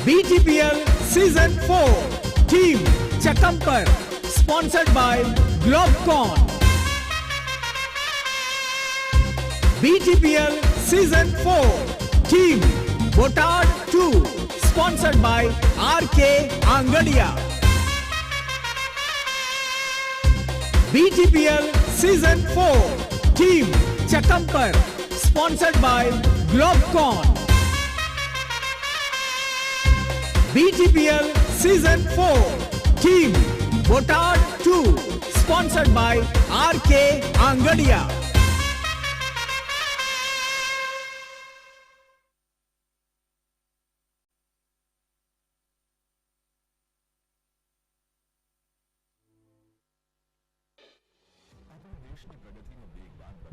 BTPL Season 4 Team Chakampar sponsored by Globecon. BTPL Season 4 Team Botad 2 sponsored by RK Angadia. BTPL Season 4 Team Chakampar sponsored by Globecon. BTPL Season 4 Team Botad 2 sponsored by RK Angadia.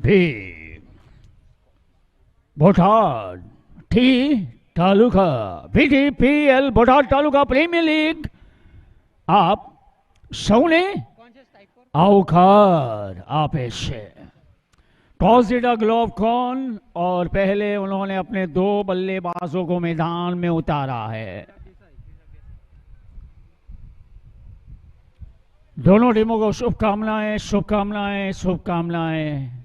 भी बोटाद टी taluka BTPL Botad taluka premier league आप सौने आवकार आपे से toss जीता ग्लोबकॉन और पहले उन्होंने अपने 2 बल्लेबाजों को मैदान में उतारा है। दोनों टीमों को शुभकामनाएं शुभकामनाएं शुभकामनाएं।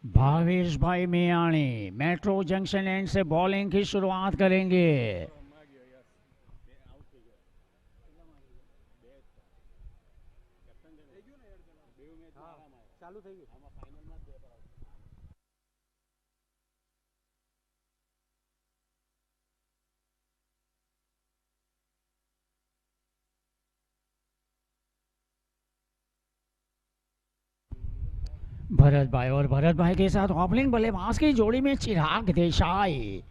भावेश भाई मियाणी मेट्रो जंक्शन एंड से बॉलिंग की शुरुआत करेंगे। भरत भाई और भरत भाई के साथ ओपनिंग बल्लेबाज की जोड़ी में चिराग देसाई।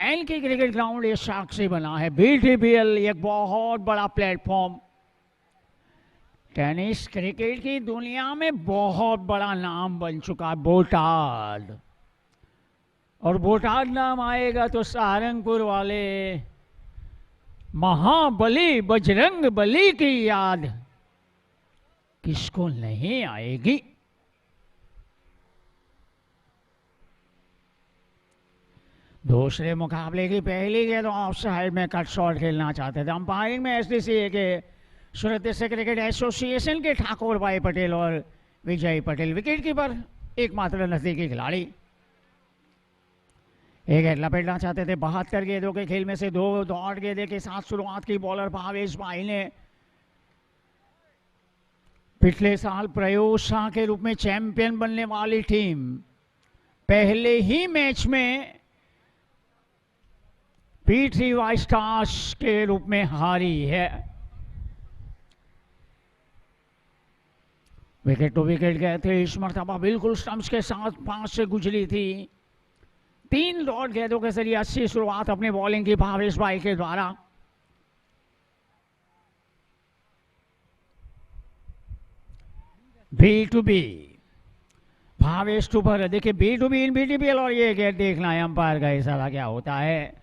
एलके क्रिकेट ग्राउंड ये साक्षी बना है। BTPL एक बहुत बड़ा प्लेटफॉर्म, टेनिस क्रिकेट की दुनिया में बहुत बड़ा नाम बन चुका है बोटाद। और बोटाद नाम आएगा तो सहारनपुर वाले महाबली बजरंग बली की याद किसको नहीं आएगी। दूसरे मुकाबले की पहली गेंद ऑफ साइड में कट शॉट खेलना चाहते थे। अंपायरिंग में SDCA के सूरत क्रिकेट एसोसिएशन के ठाकुर भाई पटेल और विजय पटेल विकेट कीपर एकमात्र नजदीकी खिलाड़ी। एक गेंद लपेटना चाहते थे। 72 गेंदों के खेल में से 2 डॉट गेंदे के साथ शुरुआत की बॉलर भावेश भाई ने। पिछले साल प्रयोसा के रूप में चैंपियन बनने वाली टीम पहले ही मैच में P3 स्टार्स के रूप में हारी है। विकेट टू विकेट गए थे। इस मरतबा बिल्कुल स्टंप्स के साथ 5 से गुजरी थी। 3 डॉट गेंदों के जरिए अच्छी शुरुआत अपनी बॉलिंग की भावेश भाई के द्वारा। B2B भावेश टू पर देखिए B2B इन BTPL और ये गेंद देखना है अंपायर का इशारा क्या होता है।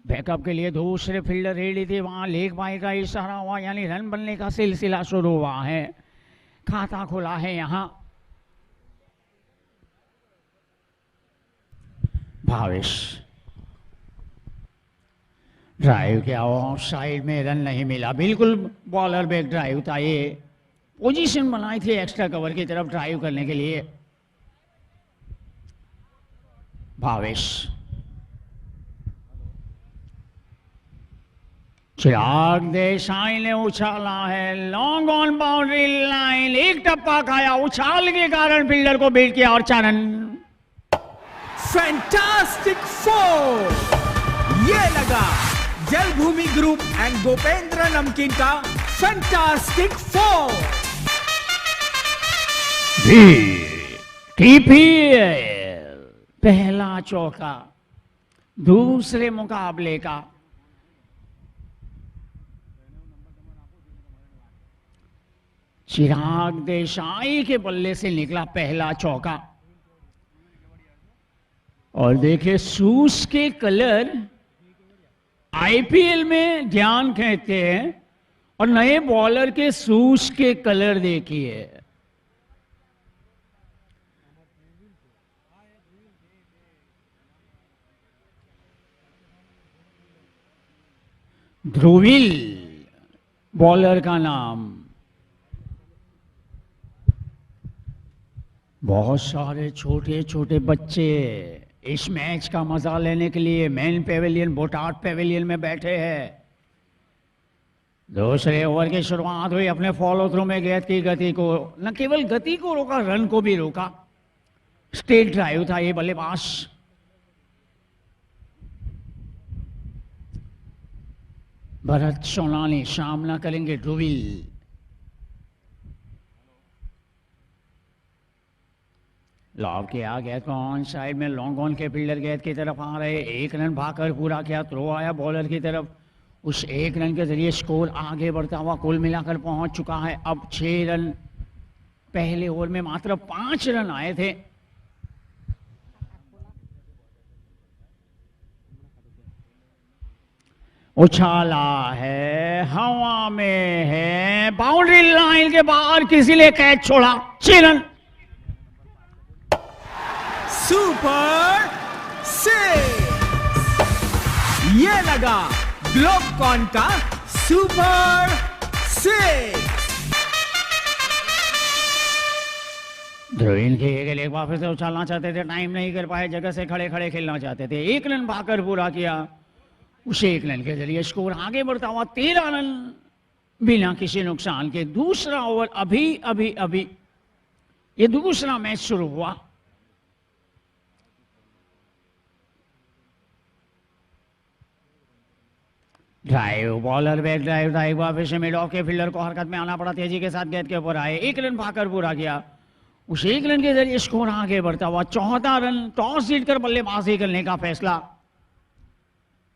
बैकअप के लिए दूसरे फील्डर रेडी थे। वहां लेग बाई का इशारा हुआ यानी रन बनने का सिलसिला शुरू हुआ है। खाता खुला है यहां। भावेश ड्राइव किया ऑफ साइड में रन नहीं मिला। बिल्कुल बॉलर बैक ड्राइव था। ये पोजीशन बनाई थी एक्स्ट्रा कवर की तरफ ड्राइव करने के लिए। भावेश चिराग देसाई ने उछाला है लॉन्ग ऑन बाउंड्री लाइन। एक टप्पा खाया उछाल के कारण फील्डर को बीट किया और 4 रन। फैंटास्टिक 4 ये लगा जलभूमि ग्रुप एंड गोपेंद्र नमकीन का फैंटास्टिक 4। BTPL पहला चौका दूसरे मुकाबले का। चिराग देसाई के बल्ले से निकला पहला चौका। और देखिए शूज के कलर IPL में ध्यान कहते हैं और नए बॉलर के शूज के कलर देखिए। ध्रुविल बॉलर का नाम। बहुत सारे छोटे छोटे बच्चे इस मैच का मजा लेने के लिए मेन पेविलियन बोटाट पेविलियन में बैठे हैं। दूसरे ओवर की शुरुआत हुई। अपने फॉलो थ्रू में गेंद की गति को, न केवल गति को रोका, रन को भी रोका। स्ट्रेट ड्राइव था ये बल्लेबाज। भरत सोनाली सामना करेंगे ध्रुविल। लॉब किया गेंद को ऑन साइड में, लॉन्ग ऑन के फील्डर गेंद की तरफ आ रहे। एक रन भागकर पूरा किया। थ्रो आया बॉलर की तरफ। उस एक रन के जरिए स्कोर आगे बढ़ता हुआ कुल मिलाकर पहुंच चुका है अब 6 रन। पहले ओवर में मात्र 5 रन आए थे। उछाला है, हवा में है, बाउंड्री लाइन के बाहर किसी ने कैच छोड़ा। 6 रन। सुपर 6। ये लगा ग्लोबकॉन का सुपर 6। ध्रुवीन के एक वापस से उछालना चाहते थे, टाइम नहीं कर पाए, जगह से खड़े खड़े खेलना चाहते थे। 1 रन भागकर पूरा किया। उस 1 रन के जरिए स्कोर आगे बढ़ता हुआ 13 रन बिना किसी नुकसान के। दूसरा ओवर अभी ये दूसरा मैच शुरू हुआ। ड्राइव, बॉलर बैक ड्राइव था। एक बार फिर से मिड ऑफ के फील्डर को हरकत में आना पड़ा। तेजी के साथ गेंद के ऊपर आए। 1 रन भागकर पूरा किया। उस 1 रन के जरिए स्कोर आगे बढ़ता हुआ 14 रन। टॉस जीतकर बल्लेबाजी करने का फैसला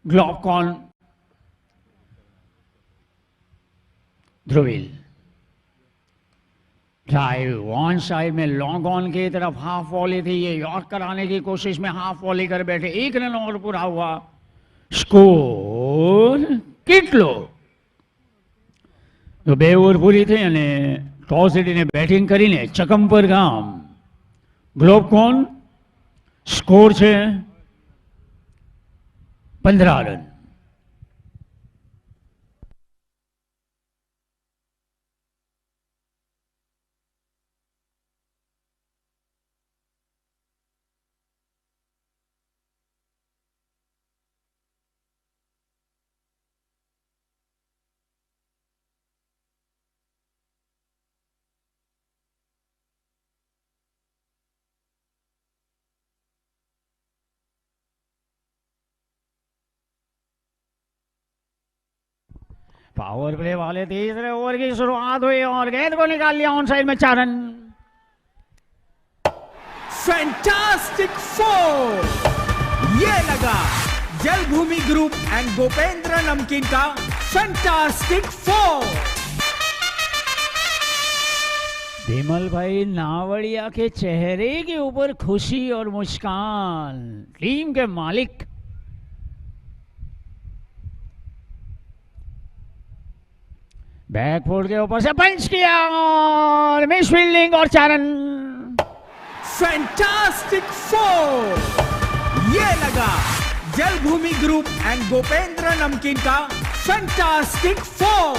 ग्लोबकॉन। ध्रुविल ड्राइव ऑन साइड में, लॉन्ग ऑन की तरफ हाफ वॉली थी। ये यॉर्क कराने की कोशिश में हाफ वॉली कर बैठे। 1 रन और पूरा हुआ। स्कोर કેટલો તો 2 ઓવર પૂરી થઈ અને ટોસ જીતીને બેટિંગ કરીને ચકમ પર ગામ ગ્લોબકોન સ્કોર છે 15 રન। पावर प्ले वाले तीसरे ओवर की शुरुआत हुई और गेंद को निकाल लिया ऑन साइड में। 4 रन। फैंटास्टिक 4। ये लगा जलभूमि ग्रुप एंड गोपेंद्र नमकीन का फैंटास्टिक 4। विमल भाई नावड़िया के चेहरे के ऊपर खुशी और मुस्कान। टीम के मालिक बैकफुट के ऊपर से पंच किया और मिस फील्डिंग और 4 रन। फैंटास्टिक 4। ये लगा जलभूमि ग्रुप एंड गोपेंद्र नमकीन का फैंटास्टिक 4।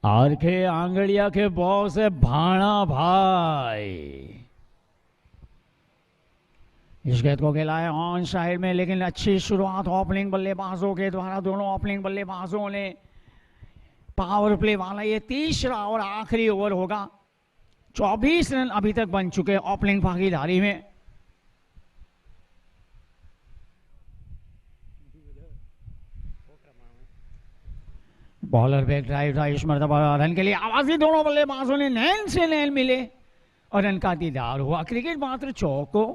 आर के आंगड़िया के बॉस है भाणा भाई। इस गेंद को खेला है ऑन साइड में, लेकिन अच्छी शुरुआत ओपनिंग बल्लेबाजों के द्वारा। दोनों ओपनिंग बल्लेबाजों ने पावर प्ले वाला ये तीसरा और आखिरी ओवर होगा। 24 रन अभी तक बन चुके ओपनिंग भागीदारी में। बॉलर बैक ड्राइव था इस मरतबा। रन के लिए आवाजी दोनों बल्लेबाजों ने नैन से नैन मिले और रन का दीदार हुआ। क्रिकेट मात्र चौकों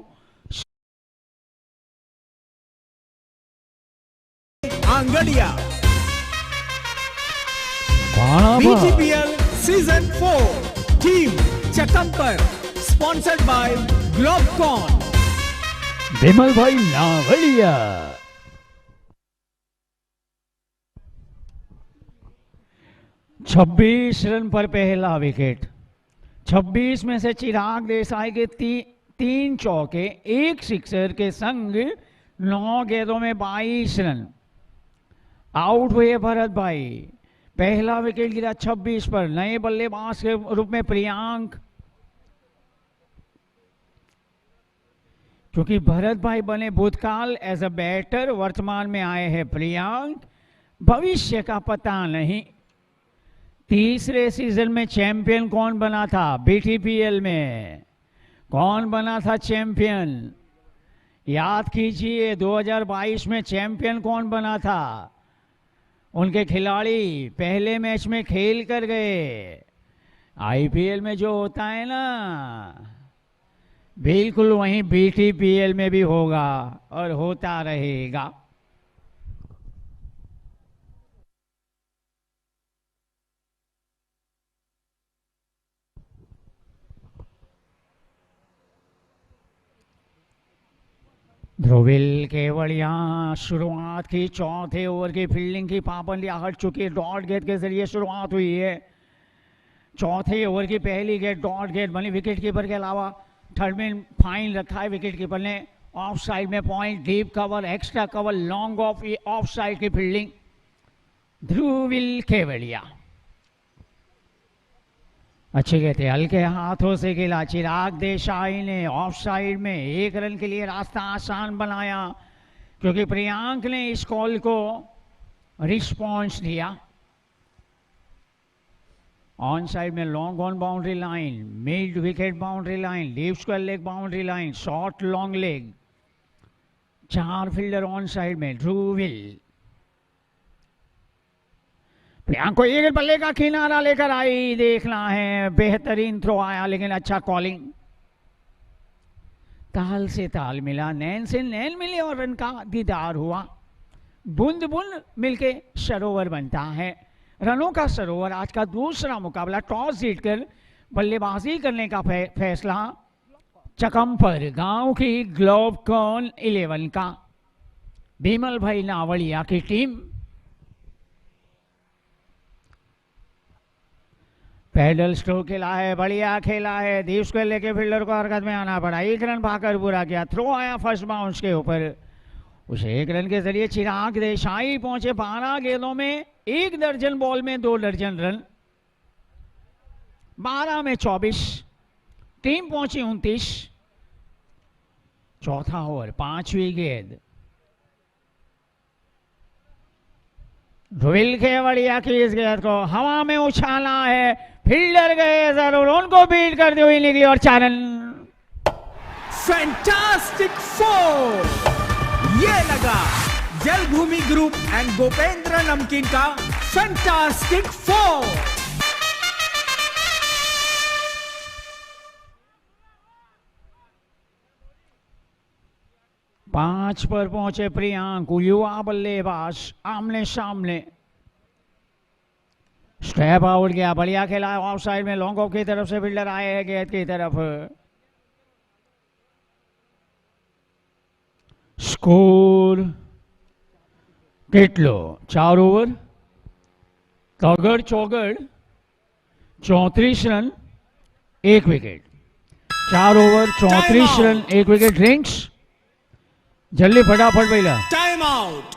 आंगड़िया। BTPL सीजन 4 टीम चकमकर स्पॉन्सर्ड बाय ग्लोबकॉन। विमल भाई नावड़िया। 26 रन पर पहला विकेट। 26 में से चिराग देसाई के तीन चौके, एक सिक्सर के संग 9 गेंदों में 22 रन। आउट हुए भरत भाई। पहला विकेट गिरा 26 पर। नए बल्लेबाज के रूप में प्रियांक, क्योंकि भरत भाई बने भूतकाल एज अ बैटर, वर्तमान में आए हैं प्रियांक। भविष्य का पता नहीं। तीसरे सीजन में चैंपियन कौन बना था? बीटीपीएल में कौन बना था चैंपियन? याद कीजिए 2022 में चैंपियन कौन बना था? उनके खिलाड़ी पहले मैच में खेल कर गए। आईपीएल में जो होता है ना, बिल्कुल वहीं बीटीपीएल में भी होगा और होता रहेगा। ध्रुविल केवड़िया शुरुआत की। चौथे ओवर की फील्डिंग की पाबंदियां हट चुकी है। डॉट गेंद के जरिए शुरुआत हुई है। चौथे ओवर की पहली गेंद डॉट गेंद बनी। विकेट कीपर के अलावा थर्ड में फाइन रखा है विकेट कीपर ने। ऑफ साइड में point, deep cover, extra cover, long off side की फील्डिंग। ध्रुविल केवड़िया अच्छे गए थे, हल्के हाथों से खेला। चिराग देसाई ने ऑफ साइड में 1 रन के लिए रास्ता आसान बनाया, क्योंकि प्रियांक ने इस कॉल को रिस्पॉन्स दिया। ऑन साइड में long on boundary line, mid wicket boundary line, deep square leg boundary line, short long leg. 4 fielder on side में। ध्रुविल प्रियांक को एक बल्ले का किनारा लेकर आई। देखना है, बेहतरीन थ्रो आया, लेकिन अच्छा कॉलिंग। ताल से ताल मिला, नैन से नैन मिले और रन का दीदार हुआ। बूंद बूंद मिलके सरोवर बनता है। रनों का सरोवर। आज का दूसरा मुकाबला टॉस जीतकर बल्लेबाजी करने का फैसला चकमपर गांव की ग्लोबकॉन 11 का। बिमल भाई नावड़िया की टीम। पैडल स्ट्रोक खेला है, बढ़िया खेला है। दीप को लेके फील्डर को हरकत में आना पड़ा। 1 रन पाकर पूरा किया। थ्रो आया फर्स्ट बाउंस के ऊपर। उस 1 रन के जरिए चिराग देसाई पहुंचे 12 गेंदों में 1 दर्जन बॉल में 2 दर्जन रन। 12 में 24। टीम पहुंची 29। चौथा ओवर, 5वीं गेंद। ध्रुविल केवड़िया की इस गेंद को हवा में उछाला है। फील्डर गए जरूर, उनको बीट करते हुए निकली और 4 रन। फैंटास्टिक 4। ये लगा जलभूमि ग्रुप एंड गोपेंद्र नमकीन का फैंटास्टिक 4। पांच पर पहुंचे प्रियांक, युवा बल्लेबाज आमने सामने। स्टेप आउट गया, बढ़िया खेला। ऑफ साइड में लॉन्ग ऑफ की तरफ से फील्डर आए हैं गेंद की तरफ। स्कोर કેટલો? 4 ओवर तगड़ चौगड़ 34 run 1 wicket. 4 over 34 run 1 wicket. Drinks जल्दी फटाफट पहला टाइम आउट।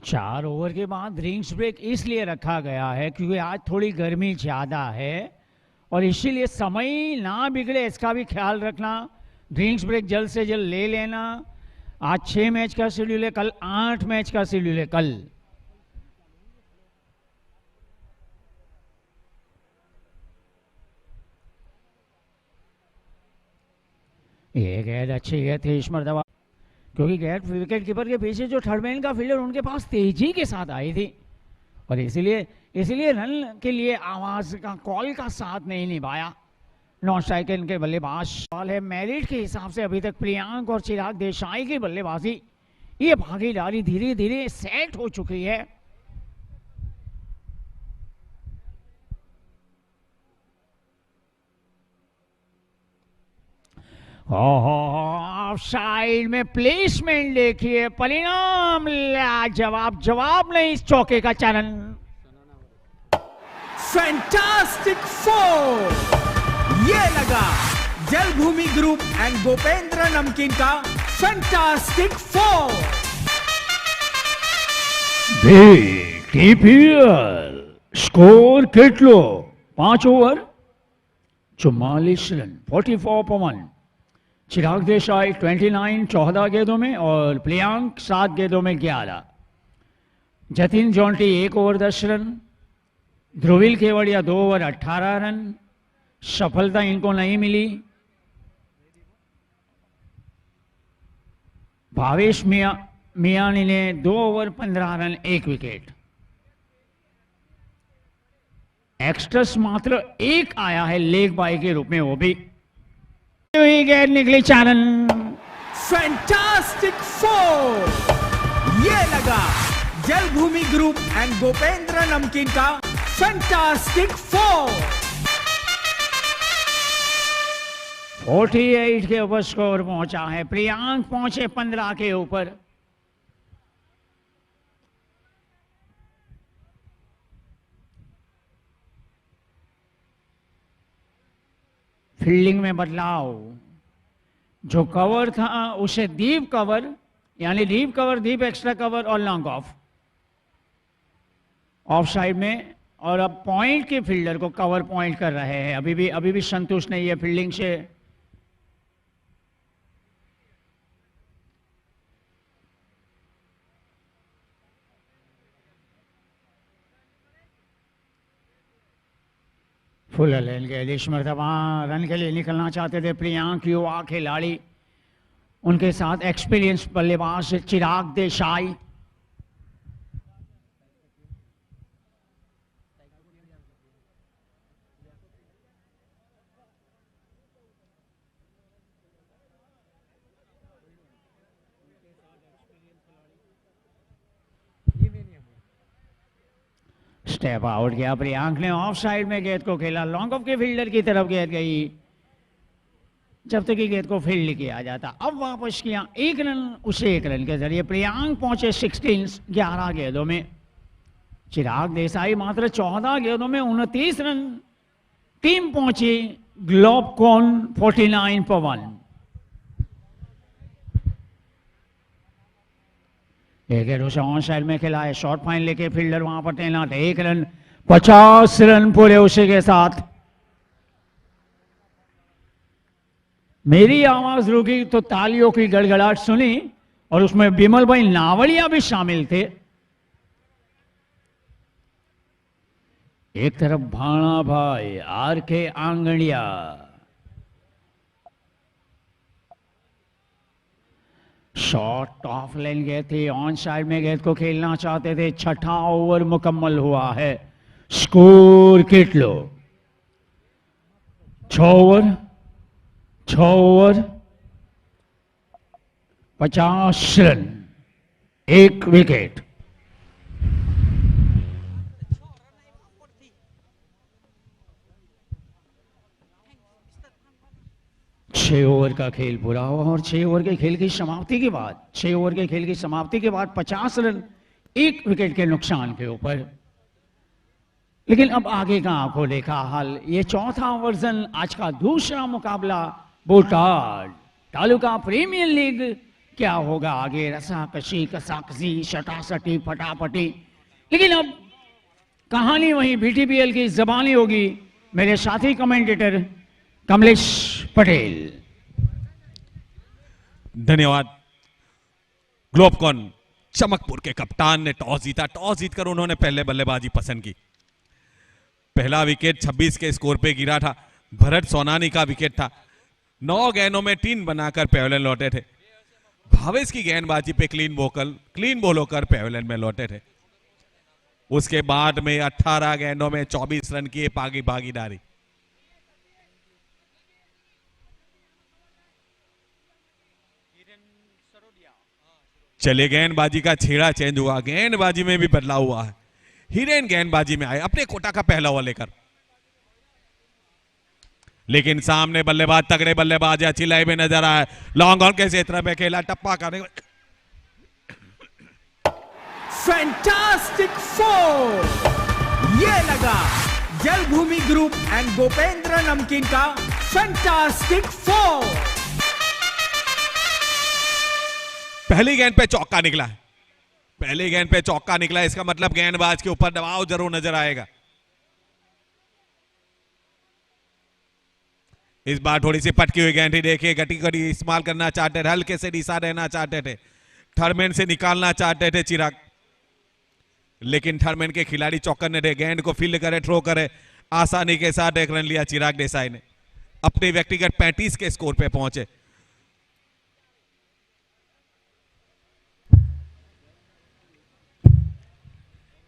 4 ओवर के बाद ड्रिंक्स ब्रेक इसलिए रखा गया है क्योंकि आज थोड़ी गर्मी ज़्यादा है और इसीलिए समय ना बिगड़े इसका भी ख्याल रखना। ड्रिंक्स ब्रेक जल्द से जल्द ले लेना। आज 6 मैच का शेड्यूल है, कल 8 मैच का शेड्यूल है। कल ये गेंद अच्छी गेंद थी इस मरतबा, क्योंकि गेंद विकेट कीपर के पीछे जो थर्डमैन का फील्डर उनके पास तेजी के साथ आई थी और इसीलिए रन के लिए आवाज का कॉल का साथ नहीं निभाया। नॉन स्ट्राइक के बल्लेबाज बॉल है। मेरिट के हिसाब से अभी तक प्रियांक और चिराग देसाई की बल्लेबाजी, ये भागीदारी धीरे धीरे सेट हो चुकी है। ऑफ साइड में प्लेसमेंट देखिए, परिणाम जवाब नहीं इस चौके का चरण। फैंटास्टिक फोर, ये लगा जलभूमि ग्रुप एंड गोपेंद्र नमकीन का फैंटास्टिक फोर। स्कोर કેટલો 5 ओवर 44 रन 44 पर 1। चिराग देसाई 29 14 गेंदों में और प्रियांक 7 गेंदों में 11। Jatin Jonty 1 over 10 run. Dhruvil Kevadiya 2 over 18 run. सफलता इनको नहीं मिली। भावेश मियानी ने 2 ओवर 15 रन 1 विकेट। एक्स्ट्रस मात्र 1 आया है लेग बाय के रूप में, वो भी गेंद निकली चारन। फैंटास्टिक फोर, ये लगा जलभूमि ग्रुप एंड गोपेंद्र नमकीन का फैंटास्टिक फोर। 48 के ऊपर स्कोर पहुंचा है। प्रियांक पहुंचे 15 के ऊपर। फील्डिंग में बदलाव, जो कवर था उसे डीप कवर, यानी deep cover, deep extra cover और लॉन्ग ऑफ साइड में, और अब पॉइंट के फील्डर को कवर पॉइंट कर रहे हैं। अभी भी संतुष्ट नहीं है फील्डिंग से। फुल लेन के इस मरतबा रन के लिए निकलना चाहते थे प्रियांक, युवा खिलाड़ी, उनके साथ एक्सपीरियंस बल्लेबाज चिराग देसाई। स्टेप आउट गया प्रियांक ने। ऑफ साइड में गेंद को खेला, लॉन्ग ऑफ के फील्डर की तरफ गेंद गई, जब तक कि गेंद को फील्ड किया जाता। अब वापस किया 1 रन, उसे 1 रन के जरिए प्रियांक पहुंचे 16 11 गेंदों में। चिराग देसाई मात्र 14 गेंदों में 29 रन। टीम पहुंची ग्लोबकॉन 49 पर 1। एक उसे ऑन साइड में खिला है, शॉर्ट फाइन लेके फील्डर वहां पर तैनात है। 1 रन 50 रन पूरे उसी के साथ। मेरी आवाज रुकी तो तालियों की गड़गड़ाहट सुनी और उसमें बिमल भाई नावड़िया भी शामिल थे। एक तरफ भाणा भाई, आर के आंगणिया, शॉट ऑफ लाइन गए थे, ऑन साइड में गेंद को खेलना चाहते थे। 6ठा ओवर मुकम्मल हुआ है। स्कोर કેટલો 6 ओवर 50 रन 1 विकेट। छह ओवर का खेल पूरा हुआ और 6 ओवर के खेल की समाप्ति के बाद 6 ओवर के खेल की समाप्ति के बाद 50 रन 1 विकेट के नुकसान के ऊपर। लेकिन अब आगे का आंखों देखा हाल। ये चौथा वर्जन आज का दूसरा मुकाबला बोटाड तालुका प्रीमियर लीग क्या होगा आगे, रसाकशी कसाकसी शटासटी फटाफटी, लेकिन अब कहानी वहीं बीटीपीएल की जबानी होगी। मेरे साथी कमेंटेटर कमलेश पटेल। धन्यवाद। ग्लोबकॉन चमकपुर के कप्तान ने टॉस जीता। टॉस जीतकर उन्होंने पहले बल्लेबाजी पसंद की। पहला विकेट 26 के स्कोर पे गिरा था। भरत सोनानी का विकेट था। 9 गेंदों में 3 बनाकर पेविलियन लौटे थे। भावेश की गेंदबाजी पे क्लीन बॉल होकर पेविलियन में लौटे थे। उसके बाद में 18 गेंदों में 24 रन की भागीदारी। चलिए, गेंदबाजी का छेड़ा चेंज हुआ। गेंदबाजी में भी बदलाव हुआ है। हिरेन गेंदबाजी में आए अपने कोटा का पहला ओवर लेकर, लेकिन सामने बल्लेबाज तगड़े बल्लेबाज अच्छी लाई में नजर आए। लॉन्ग ऑन के क्षेत्र में खेला, टप्पा करने। फैंटास्टिक फोर, ये लगा जलभूमि ग्रुप एंड गोपेंद्र नमकीन का फैंटास्टिक फोर। पहली गेंद पे चौका निकला है। पहली गेंद पे चौका निकला, इसका मतलब गेंदबाज के ऊपर दबाव जरूर नजर आएगा। इस बार थोड़ी सी पटकी हुई गेंद ही देखिए, गटी गटी इस्तेमाल करना चाहते थे, हल्के से डीसा रहना चाहते थे, थर्मेन से निकालना चाहते थे चिराग, लेकिन थर्मेन के खिलाड़ी चौकन्ने थे। गेंद को फील्ड करे, थ्रो करे, आसानी के साथ एक रन लिया चिराग देसाई ने। अपने व्यक्तिगत 35 के स्कोर पे पहुंचे।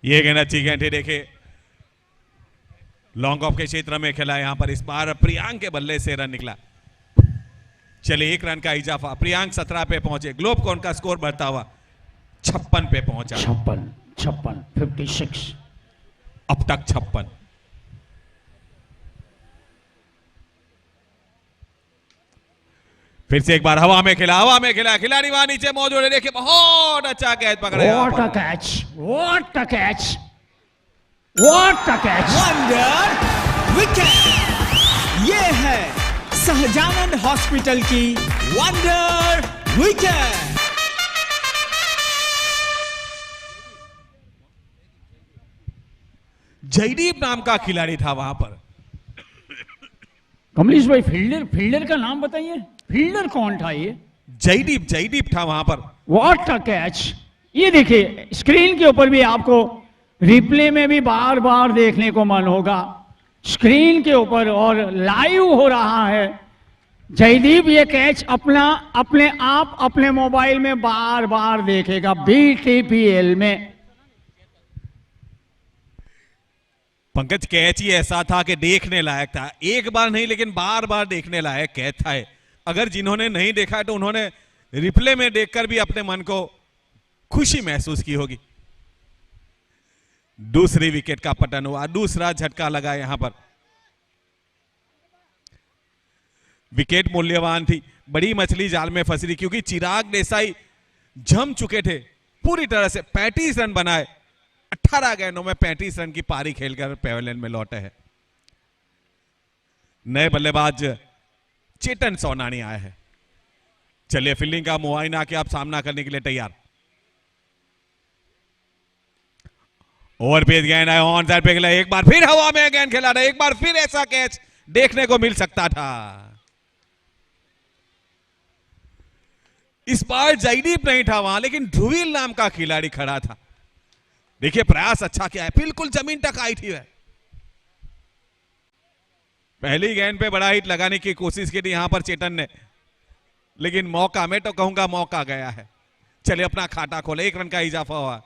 ये गेंद अच्छी गेंद थी, देखे लॉन्ग ऑफ के क्षेत्र में खेला। यहां पर इस बार प्रियांक के बल्ले से रन निकला। चलिए, 1 रन का इजाफा। प्रियांक 17 पे पहुंचे। ग्लोबकॉन का स्कोर बढ़ता हुआ 56 पे पहुंचा। 56 अब तक 56। फिर से एक बार हवा में खेला, खिलाड़ी वहां नीचे मौजूद है। देखिए, बहुत अच्छा कैच पकड़ा। What a catch, what a catch. Wonder wicket, ये है सहजानंद हॉस्पिटल की वंडर विकेट। जयदीप नाम का खिलाड़ी था वहां पर। कमलेश भाई, फील्डर का नाम बताइए। फील्डर कौन था ये? जयदीप था वहां पर। What a catch. ये देखिए, स्क्रीन के ऊपर भी आपको रिप्ले में भी बार बार देखने को मन होगा। स्क्रीन के ऊपर और लाइव हो रहा है। जयदीप ये कैच अपने आप अपने मोबाइल में बार बार देखेगा बीटीपीएल में। पंकज, कैच ही ऐसा था कि देखने लायक था। एक बार नहीं, लेकिन बार बार देखने लायक कैच था। अगर जिन्होंने नहीं देखा है तो उन्होंने रिप्ले में देखकर भी अपने मन को खुशी महसूस की होगी। दूसरी विकेट का पतन हुआ, दूसरा झटका लगा यहां पर। विकेट मूल्यवान थी, बड़ी मछली जाल में फंसी थी, क्योंकि चिराग देसाई जम चुके थे पूरी तरह से। 35 रन बनाए, 18 गेंदों में 35 रन की पारी खेलकर पेविलियन में लौटे हैं। नए बल्लेबाज चेतन सोनानी आए हैं। चलिए, फील्डिंग का मुआयना के आप सामना करने के लिए तैयार। ओवरपेस गेंद आए, ऑन साइड पे खेला, एक बार फिर हवा में गेंद खेला था। एक बार फिर ऐसा कैच देखने को मिल सकता था। इस बार जयदीप नहीं था वहां, लेकिन ध्रुवील नाम का खिलाड़ी खड़ा था। देखिए, प्रयास अच्छा किया है, बिल्कुल जमीन तक आई थी वह। पहली गेंद पे बड़ा हिट लगाने की कोशिश की थी यहां पर चेतन ने, लेकिन मौका, मैं तो कहूंगा मौका गया है। चलिए, अपना खाता खोले। 1 रन का इजाफा हुआ।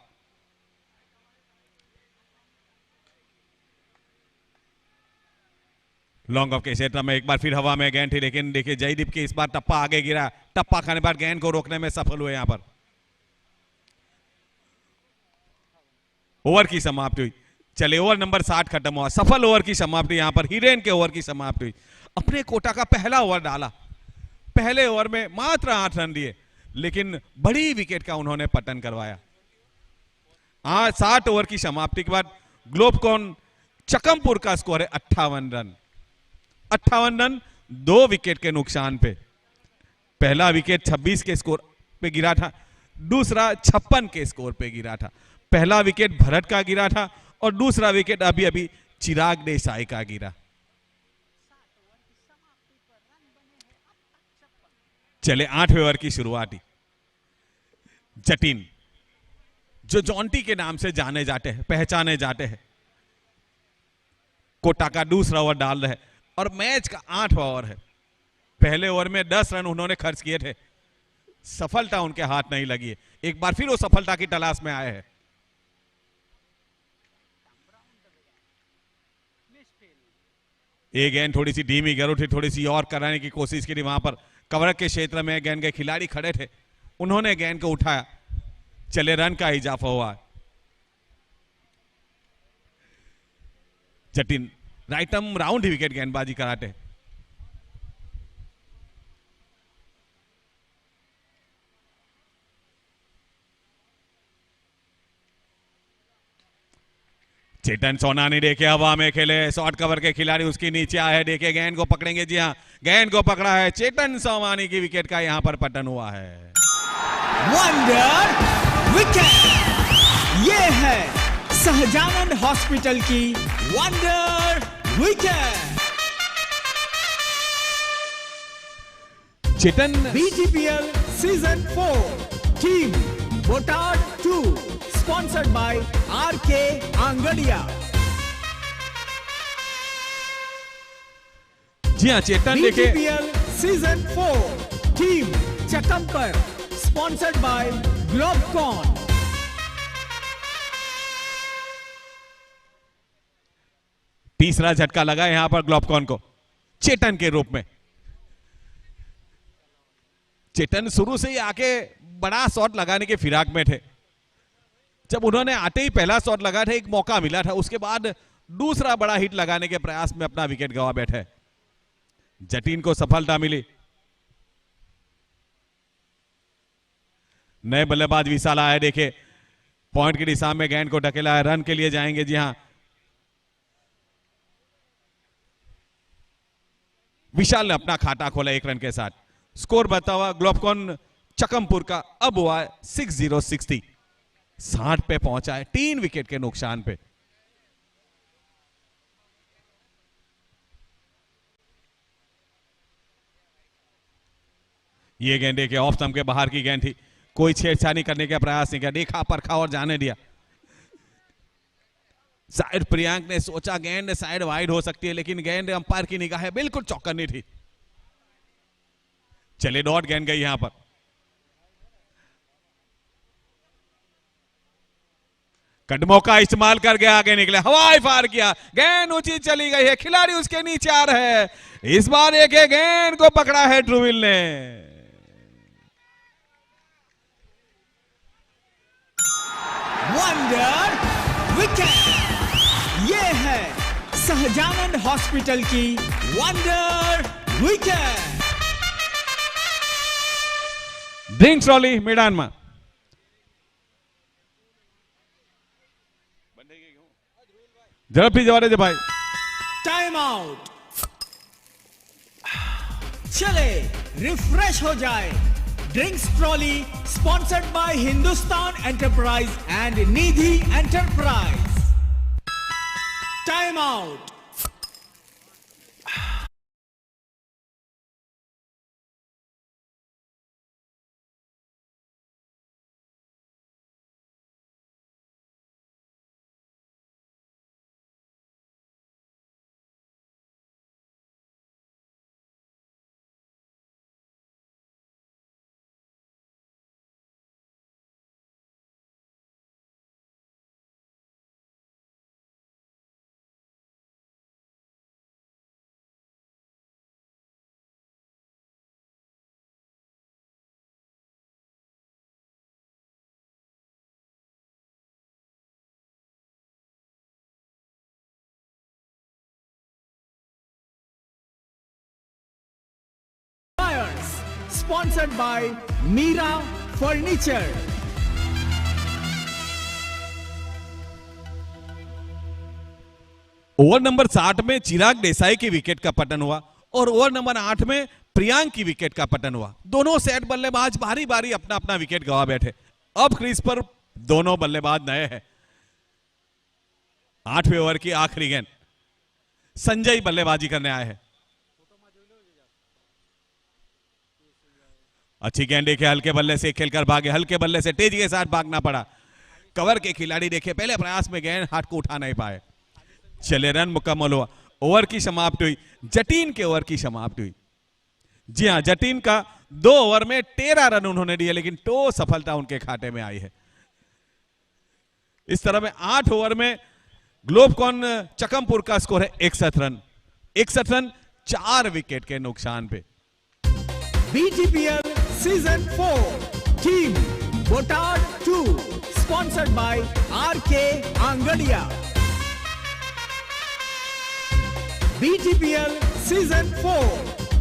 लॉन्ग ऑफ के क्षेत्र में एक बार फिर हवा में गेंद थी, लेकिन देखिए जयदीप की इस बार टप्पा आगे गिरा। टप्पा खाने पर गेंद को रोकने में सफल हुए। यहां पर ओवर की समाप्ति हुई। चले, ओवर नंबर 60 खत्म हुआ। सफल ओवर की समाप्ति यहां पर हिरेन के ओवर की समाप्ति हुई। अपने कोटा का पहला ओवर डाला। पहले ओवर में मात्र 8 रन दिए, लेकिन बड़ी विकेट का उन्होंने पतन करवाया। 60 ओवर की समाप्ति के बाद ग्लोबकॉन चकमपुर का स्कोर है 58 रन। 58 रन 2 विकेट के नुकसान पे। पहला विकेट 26 के स्कोर पे गिरा था, दूसरा 56 के स्कोर पे गिरा था। पहला विकेट भरत का गिरा था और दूसरा विकेट अभी अभी चिराग देसाई का गिरा। चले 8वें ओवर की शुरुआत ही। जटिन जो जॉन्टी के नाम से जाने जाते हैं, पहचाने जाते हैं, कोटा का दूसरा ओवर डाल रहे और मैच का 8वां ओवर है। पहले ओवर में 10 रन उन्होंने खर्च किए थे, सफलता उनके हाथ नहीं लगी है। एक बार फिर वो सफलता की तलाश में आए हैं। एक गेंद थोड़ी सी धीमी गैर उठी, थोड़ी सी और कराने की कोशिश की थी। वहां पर कवर के क्षेत्र में गेंद के खिलाड़ी खड़े थे, उन्होंने गेंद को उठाया, चले रन का इजाफा हुआ। जटिन राइट आर्म राउंड ही विकेट गेंदबाजी कराते। चेतन सोनानी देखे हवा में खेले, शॉर्ट कवर के खिलाड़ी उसके नीचे आए, देखे गेंद को पकड़ेंगे। जी हाँ, गेंद को पकड़ा है, चेतन सोनानी की विकेट का यहां पर पतन हुआ है। वंडर विकेट, ये है सहजानंद हॉस्पिटल की wonder wicket. Chetan BTPL season 4 team Botad 2 sponsored by RK Angadia. जी हाँ, चेतन देखे BTPL season 4 team Chakampar sponsored by Globecon. तीसरा झटका लगा यहां पर ग्लोबकॉन को चेतन के रूप में। चेतन शुरू से ही आके बड़ा शॉट लगाने के फिराक में थे। जब उन्होंने आते ही पहला शॉट लगा था, एक मौका मिला था, उसके बाद दूसरा बड़ा हिट लगाने के प्रयास में अपना विकेट गंवा बैठे। जटिन को सफलता मिली। नए बल्लेबाज विशाल आए, देखे पॉइंट की दिशा में गेंद को ढकेला है, रन के लिए जाएंगे। जी हां, विशाल ने अपना खाता खोला 1 रन के साथ। स्कोर बता हुआ ग्लोबकॉन चकमपुर का अब हुआ 60-60, 60 पे पहुंचा है, 3 विकेट के नुकसान पे। ये गेंद के ऑफ स्टंप के बाहर की गेंद थी, कोई छेड़छाड़ी करने का प्रयास नहीं किया, देखा परखा और जाने दिया। शायद प्रियांक ने सोचा गेंद शायद वाइड हो सकती है, लेकिन गेंद अंपायर की निगाह है बिल्कुल चौकन्नी थी। चले डॉट गेंद गई यहां पर। कदमों का इस्तेमाल करके आगे निकले, हवाई फायर किया, गेंद ऊंची चली गई है, खिलाड़ी उसके नीचे आ रहे हैं। इस बार एक गेंद को पकड़ा है ध्रुविल ने। वंडर विकेट, ये है सहजानंद हॉस्पिटल की वंडर विकेट। ड्रिंक्स ट्रॉली मैदान में। झड़पी जवाब दे भाई। टाइम आउट, चले रिफ्रेश हो जाए। Drinks trolley sponsored by Hindustan enterprise and Nidhi enterprise. Time out. Sponsored by Mira Furniture। Over number 60 में चिराग देसाई की विकेट का पतन हुआ और ओवर नंबर 8 में प्रियांक की विकेट का पतन हुआ। दोनों सेट बल्लेबाज बारी बारी अपना अपना विकेट गवा बैठे। अब क्रीज पर दोनों बल्लेबाज नए हैं। 8वें ओवर की आखिरी गेंद, संजय बल्लेबाजी करने आए हैं। अच्छी गेंद देखे, हल्के बल्ले से खेलकर भागे, हल्के बल्ले से तेजी के साथ भागना पड़ा। कवर के खिलाड़ी देखे पहले प्रयास में गेंद हाथ को उठा नहीं पाए। चले, रन मुकम्मल हुआ। ओवर की समाप्ति हुई, जटीन के ओवर की समाप्ति हुई। जी हां, जटीन का 2 ओवर में 13 रन उन्होंने दिए, लेकिन तो सफलता उनके खाते में आई है। इस तरह में 8 ओवर में ग्लोबकॉन चकमपुर का स्कोर है 61 रन। 61 रन 4 विकेट के नुकसान पे। BGPL Season 4 Team Botard 2 sponsored by RK Angadia. BGPL Season 4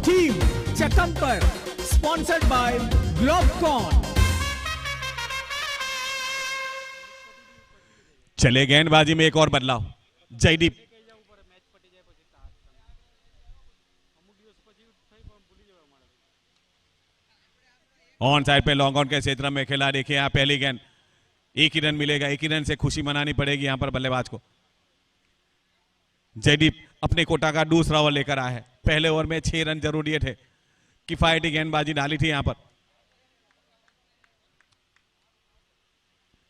Team Chakampur sponsored by Globcon. चले, गेंदबाजी में एक और बदलाव। जयदीप ऑन साइड पे लॉन्ग ऑन के क्षेत्र में खेला। देखिए यहां पहली गेंद, एक ही रन मिलेगा, एक ही रन से खुशी मनानी पड़ेगी यहां पर बल्लेबाज को। जयदीप अपने कोटा का दूसरा ओवर लेकर आया है। पहले ओवर में 6 रन जरूरी थे, किफायती गेंदबाजी डाली थी यहां पर।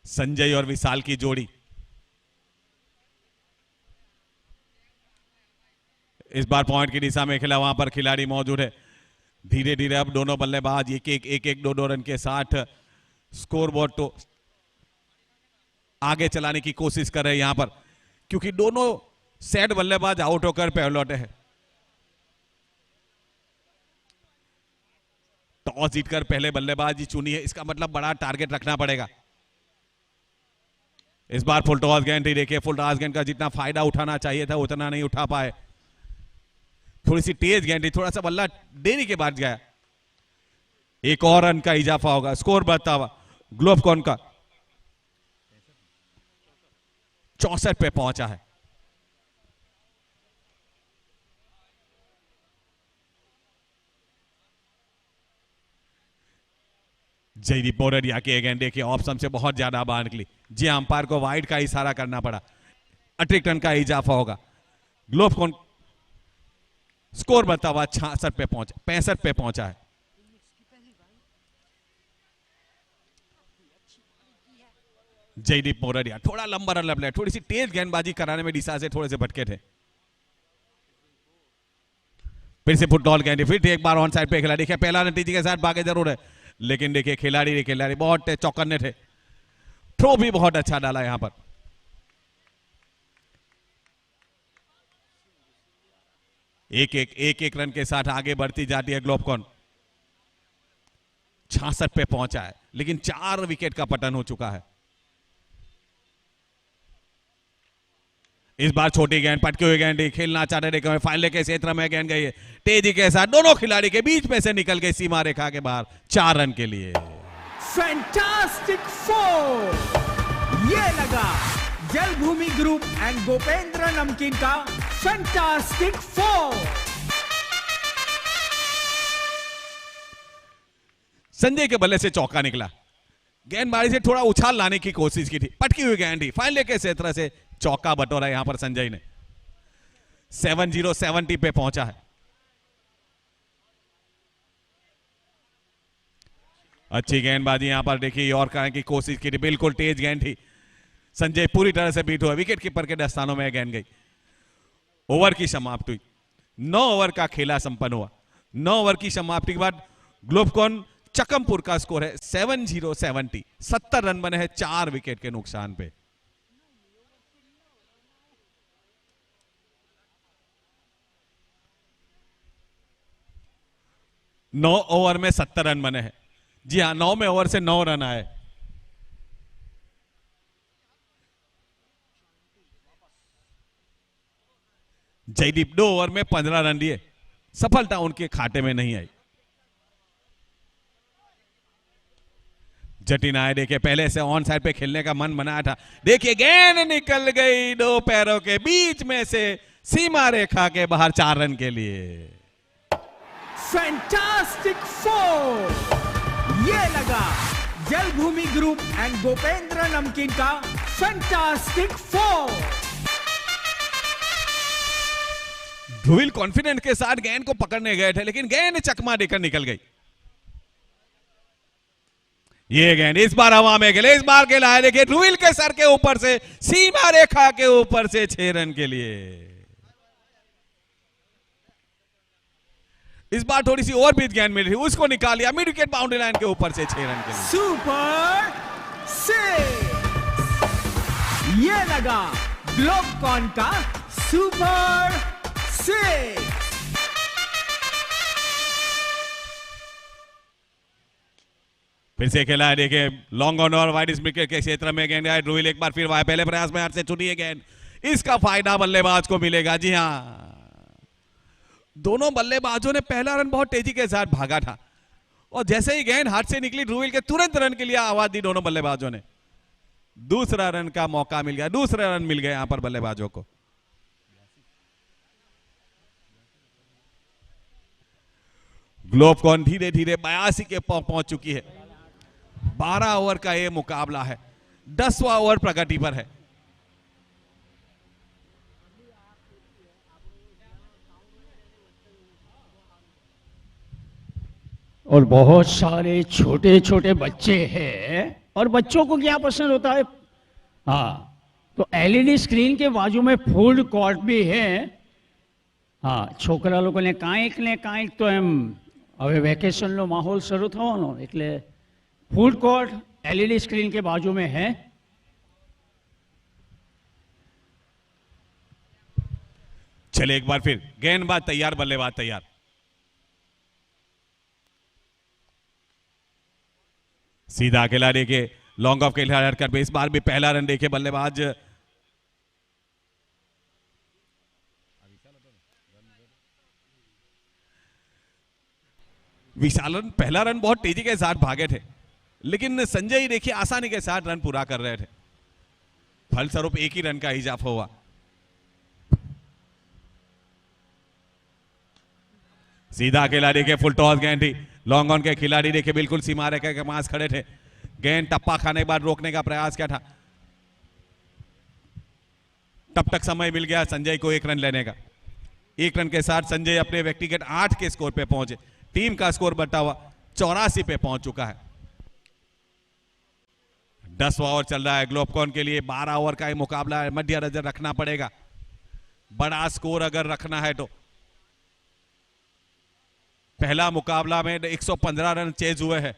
संजय और विशाल की जोड़ी इस बार पॉइंट की दिशा में खेला, वहां पर खिलाड़ी मौजूद है। धीरे धीरे अब दोनों बल्लेबाज एक 2 रन के साथ स्कोरबोर्ड तो आगे चलाने की कोशिश कर रहे हैं यहां पर, क्योंकि दोनों सेट बल्लेबाज आउट होकर पहले लौटे हैं। टॉस जीतकर पहले बल्लेबाजी चुनी है, इसका मतलब बड़ा टारगेट रखना पड़ेगा। इस बार फुल टॉस गेंद ही देखिए, फुल टॉस गेंद का जितना फायदा उठाना चाहिए था उतना नहीं उठा पाए। थोड़ी सी तेज गेंद थी, थोड़ा सा बल्ला देरी के बाद गया। एक और रन का इजाफा होगा, स्कोर बढ़ता हुआ ग्लोबकॉन का 64 पे पहुंचा है। जयदीप मोरडिया की गेंद देखिए, ऑप्शन से बहुत ज्यादा बाहर निकली। जी अंपायर को वाइड का इशारा करना पड़ा। अतिरिक्त रन का इजाफा होगा। ग्लोबकॉन स्कोर बढ़ता हुआ 66 पे पहुंचा, 65 पे पहुंचा है। जयदीप मोरडिया थोड़ा लंबा रन लपले, थोड़ी सी तेज गेंदबाजी कराने में दिशा से थोड़े से भटके थे। फिर से फुटबॉल गेंद, फिर एक बार ऑन साइड पे खेला। देखिए पहला नतीजे के साथ भागे जरूर है, लेकिन देखिए खिलाड़ी बहुत चौकन्ने थे। थ्रो भी बहुत अच्छा डाला यहां पर। एक रन के साथ आगे बढ़ती जाती है ग्लोबकॉन। 66 पे पहुंचा है, लेकिन 4 विकेट का पतन हो चुका है। इस बार छोटी गेंद, पटके हुए गेंद खेलना चाहते थे, फाइनल के क्षेत्र में गेंद गई है तेजी के साथ, दोनों खिलाड़ी के बीच में से निकल गई सीमा रेखा के बाहर। 4 रन के लिए। फैंटास्टिक 4 ये लगा जलभूमि ग्रुप एंड गोपेंद्र नमकीन का फैंटास्टिक 4। संजय के बल्ले से चौका निकला। गेंदबाजी से थोड़ा उछाल लाने की कोशिश की थी, पटकी हुई गेंद थी, फाइनल के क्षेत्र से चौका बटोरा यहां पर संजय ने। 70 पे पहुंचा है। अच्छी गेंदबाजी यहां पर देखिए, यॉर्कर की कोशिश की थी, बिल्कुल तेज गेंद थी। संजय पूरी तरह से बीट हुआ, विकेट कीपर के दस्तानों में गेंद गई। ओवर की समाप्ति हुई, 9 ओवर का खेला संपन्न हुआ। 9 ओवर की समाप्ति के बाद ग्लोबकॉन चकमपुर का स्कोर है 70। 70 रन बने हैं 4 विकेट के नुकसान पे। नौ ओवर में 70 रन बने हैं। जी हां, 9 में ओवर से 9 रन आए। जयदीप 2 ओवर में 15 रन दिए, सफलता उनके खाते में नहीं आई। जटिन आए, देखिए पहले से ऑन साइड पे खेलने का मन बनाया था, देखिए गेंद निकल गई 2 पैरों के बीच में से सीमा रेखा के बाहर। 4 रन के लिए। Fantastic four. ये लगा जलभूमि ग्रुप एंड गोपेंद्र नमकीन का फैंटास्टिक फोर। ध्रुवील कॉन्फिडेंट के साथ गेंद को पकड़ने गए थे, लेकिन गेंद चकमा देकर निकल गई। ये गेंद इस बार हवा में खेले, इस बार खेला है, देखिए ध्रुवील के सर के ऊपर से, सीमा रेखा के ऊपर से 6 रन के लिए। इस बार थोड़ी सी और भी गेंद मिली थी, उसको निकाल लिया मिड विकेट बाउंड्री लाइन के ऊपर से 6 रन के लिए। सुपर 6। ये लगा ग्लोबकॉन का सुपर 6। फिर से खेला है, देखिए लॉन्ग ऑन और वाइड विकेट के क्षेत्र में गेंद आए। ध्रुवील एक बार फिर पहले प्रयास में हाथ से चुनी है गेंद, इसका फायदा बल्लेबाज को मिलेगा। जी हां, दोनों बल्लेबाजों ने पहला रन बहुत तेजी के साथ भागा था, और जैसे ही गेंद हाथ से निकली ध्रुवील के तुरंत रन के लिए आवाज दी दोनों बल्लेबाजों ने। दूसरा रन का मौका मिल गया, दूसरा रन मिल गया यहां पर बल्लेबाजों को। ग्लोबकॉन धीरे धीरे 82 के पहुंच चुकी है। 12 ओवर का यह मुकाबला है, 10वां ओवर प्रगति पर है। और बहुत सारे छोटे छोटे बच्चे हैं, और बच्चों को क्या पसंद होता है? हाँ, तो एलईडी स्क्रीन के बाजू में फूड कोर्ट भी है। हाँ, छोकरा लोगों ने कांईक तो एम હવે વેકેશનનો માહોલ શરૂ થવાનો, એટલે ફૂડ કોર્ટ એલઈડી સ્ક્રીન के बाजू में है। चले एक बार फिर गेंदबाज तैयार, बल्लेबाज तैयार। सीधा खेला, देखिए लॉन्ग ऑफ के लिए हटकर इस बार भी पहला रन देखिए बल्लेबाज विशालन पहला रन बहुत तेजी के साथ भागे थे, लेकिन संजय ही देखिए आसानी के साथ रन पूरा कर रहे थे। फलस्वरूप एक ही रन का इजाफा हुआ। सीधा खेला, देखिए फुल टॉस गेंद थी। लॉन्ग ऑन के खिलाड़ी देखिए बिल्कुल सीमा रेखा के पास खड़े थे। गेंद टप्पा खाने के बाद रोकने का प्रयास किया था, तब तक समय मिल गया संजय को 1 रन लेने का। 1 रन के साथ संजय अपने व्यक्तिगत 8 के स्कोर पे पहुंचे। टीम का स्कोर बढ़ता हुआ 84 पे पहुंच चुका है। 10वां ओवर चल रहा है ग्लोबकॉन के लिए। 12 ओवर का ये मुकाबला है, मध्य नजर रखना पड़ेगा बड़ा स्कोर अगर रखना है तो। पहला मुकाबला में 115 रन चेज हुए हैं।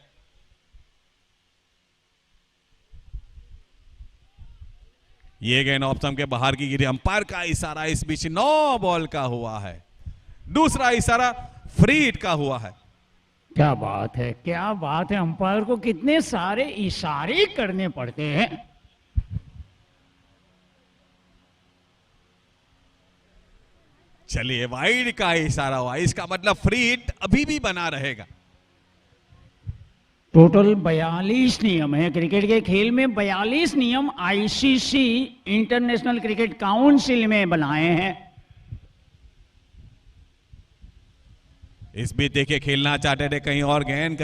ये गेंद ऑप्शन के बाहर की गिरी, अंपायर का इशारा इस बीच 9 बॉल का हुआ है। दूसरा इशारा फ्री हिट का हुआ है। क्या बात है, क्या बात है! अंपायर को कितने सारे इशारे करने पड़ते हैं। चलिए वाइड का इशारा हुआ, इसका मतलब फ्री हिट अभी भी बना रहेगा। टोटल 42 नियम है क्रिकेट के खेल में। 42 नियम आईसीसी इंटरनेशनल क्रिकेट काउंसिल में बनाए हैं। इस बीच देखिए खेलना चाहते थे, कहीं और गेंद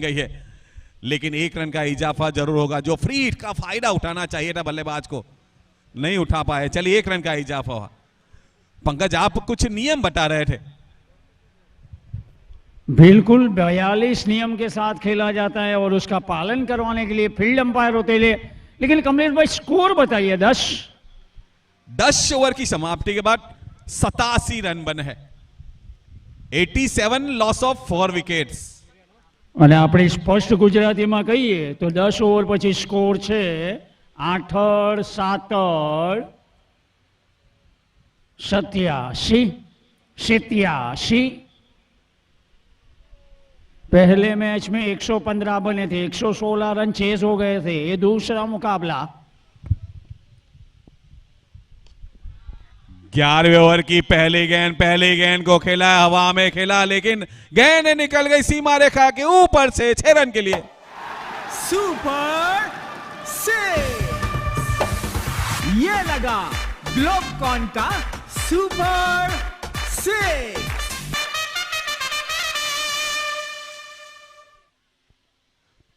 गई है, लेकिन 1 रन का इजाफा जरूर होगा। जो फ्री हिट का फायदा उठाना चाहिए था बल्लेबाज को, नहीं उठा पाए। चलिए 1 रन का इजाफा हुआ। पंकज, आप कुछ नियम बता रहे थे। बिल्कुल 42 नियम के साथ खेला जाता है और उसका पालन करवाने के लिए फील्ड अंपायर होते हैं। लेकिन कमलेश भाई स्कोर बताइए। 10 ओवर की समाप्ति के बाद 87 रन बने हैं। 87 लॉस ऑफ 4 विकेट्स। અને આપણે સ્પષ્ટ ગુજરાતીમાં કહીએ તો 10 ઓવર પછી સ્કોર છે 68, 67, 87। पहले मैच में 115 बने थे, 116 रन चेज हो गए थे। ये दूसरा मुकाबला। 11वें ओवर की पहली गेंद को खेला, हवा में खेला, लेकिन गेंद निकल गई सीमा रेखा के ऊपर से 6 रन के लिए। सुपर 6। ये लगा ग्लोबकॉन का सुपर 6।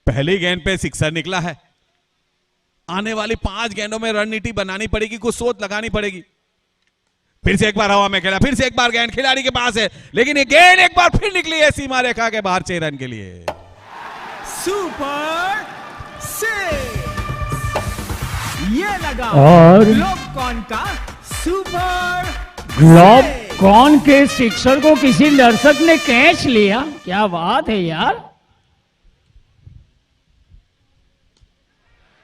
पहली गेंद पे सिक्सर निकला है। आने वाली 5 गेंदों में रणनीति बनानी पड़ेगी, कुछ सोच लगानी पड़ेगी। फिर से एक बार हवा में खेला, फिर से एक बार गेंद खिलाड़ी के पास है, लेकिन ये गेंद एक बार फिर निकली है सीमा रेखा के बाहर 6 रन के लिए। सुपर 6। ये लगा और ग्लोबकॉन का सुपर ग्लोबकॉन के सिक्सर को किसी दर्शक ने कैच लिया। क्या बात है यार।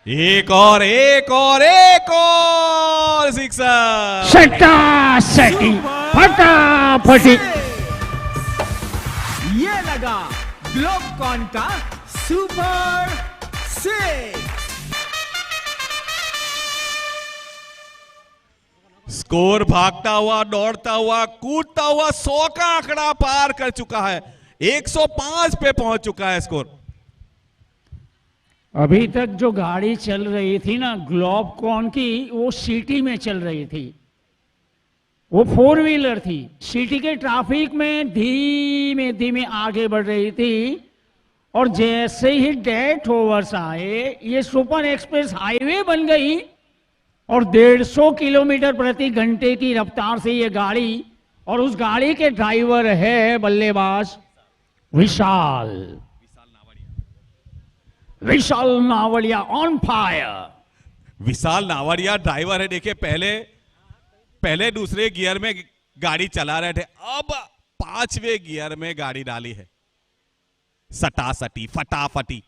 एक और एक और एक और सिक्सर। सट्टा सटी फटाफटी। ये लगा ग्लोबकॉन का सुपर 6। स्कोर भागता हुआ, दौड़ता हुआ, कूदता हुआ 100 का आंकड़ा पार कर चुका है। 105 पे पहुंच चुका है स्कोर। अभी तक जो गाड़ी चल रही थी ना ग्लोबकॉन की, वो सिटी में चल रही थी, वो 4 व्हीलर थी। सिटी के ट्रैफिक में धीमे धीमे आगे बढ़ रही थी और जैसे ही डेथ ओवर्स आए, ये सुपर एक्सप्रेस हाईवे बन गई और 150 किलोमीटर प्रति घंटे की रफ्तार से ये गाड़ी, और उस गाड़ी के ड्राइवर है बल्लेबाज विशाल Navadiya on fire. Vishal Navadiya driver है। देखिए पहले दूसरे गियर में गाड़ी चला रहे थे, अब 5वें गियर में गाड़ी डाली है। सटासटी फटाफटी।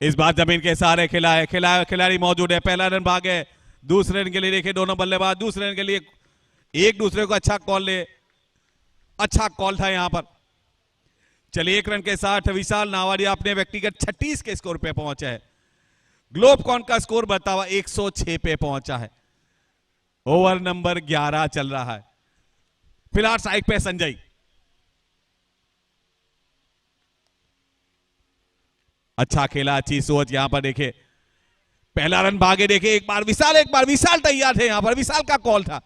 इस बार जमीन के सहारे खिलाड़ी मौजूद है। पहला रन भागे, दूसरे रन के लिए देखिए दोनों बल्लेबाज दूसरे रन के लिए एक दूसरे को अच्छा कॉल था यहां पर। चलिए 1 रन के साथ विशाल नावड़िया अपने व्यक्तिगत 36 के स्कोर पे पहुंचा है। ग्लोबकॉन का स्कोर बढ़ता हुआ 106 पे पहुंचा है। ओवर नंबर 11 चल रहा है। फिलहाल साइड पे संजय। अच्छा खेला, अच्छी सोच। यहां पर देखे पहला रन भागे, देखे एक बार विशाल तैयार थे। यहां पर विशाल का कॉल था,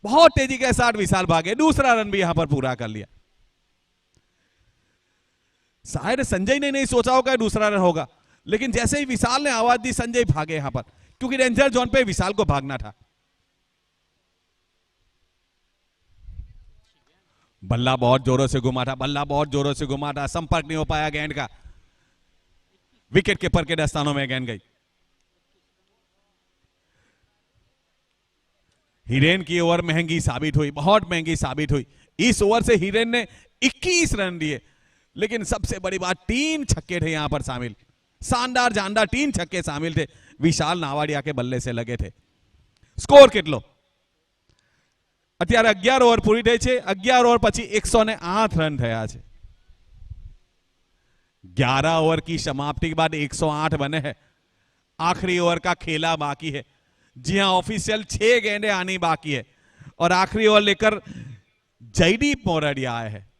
बहुत तेजी के साथ विशाल भागे, दूसरा रन भी यहां पर पूरा कर लिया। शायद संजय ने नहीं सोचा होगा दूसरा रन होगा, लेकिन जैसे ही विशाल ने आवाज दी संजय भागे यहां पर, क्योंकि डेंजर जोन पे विशाल को भागना था। बल्ला बहुत जोरों से घुमा था, संपर्क नहीं हो पाया गेंद का। विकेट कीपर के दस्तानों में गेंद गई। हिरेन की ओवर महंगी साबित हुई, बहुत महंगी साबित हुई। इस ओवर से हिरेन ने 21 रन दिए, लेकिन सबसे बड़ी बात 3 छक्के थे यहां पर शामिल। शानदार जानदार 3 छक्के शामिल थे, विशाल नावड़िया के बल्ले से लगे थे। स्कोर કેટલો? અત્યારે 11 ઓવર પૂરી થઈ છે। 11 ઓવર પછી 108 રન થયા છે। 11 ओवर की समाप्ति के बाद 108 बने हैं। आखिरी ओवर का खेला बाकी है। जी हां, ऑफिशियल 6 गेंदें आनी बाकी है और आखिरी ओवर लेकर जयदीप मोरडिया आए हैं।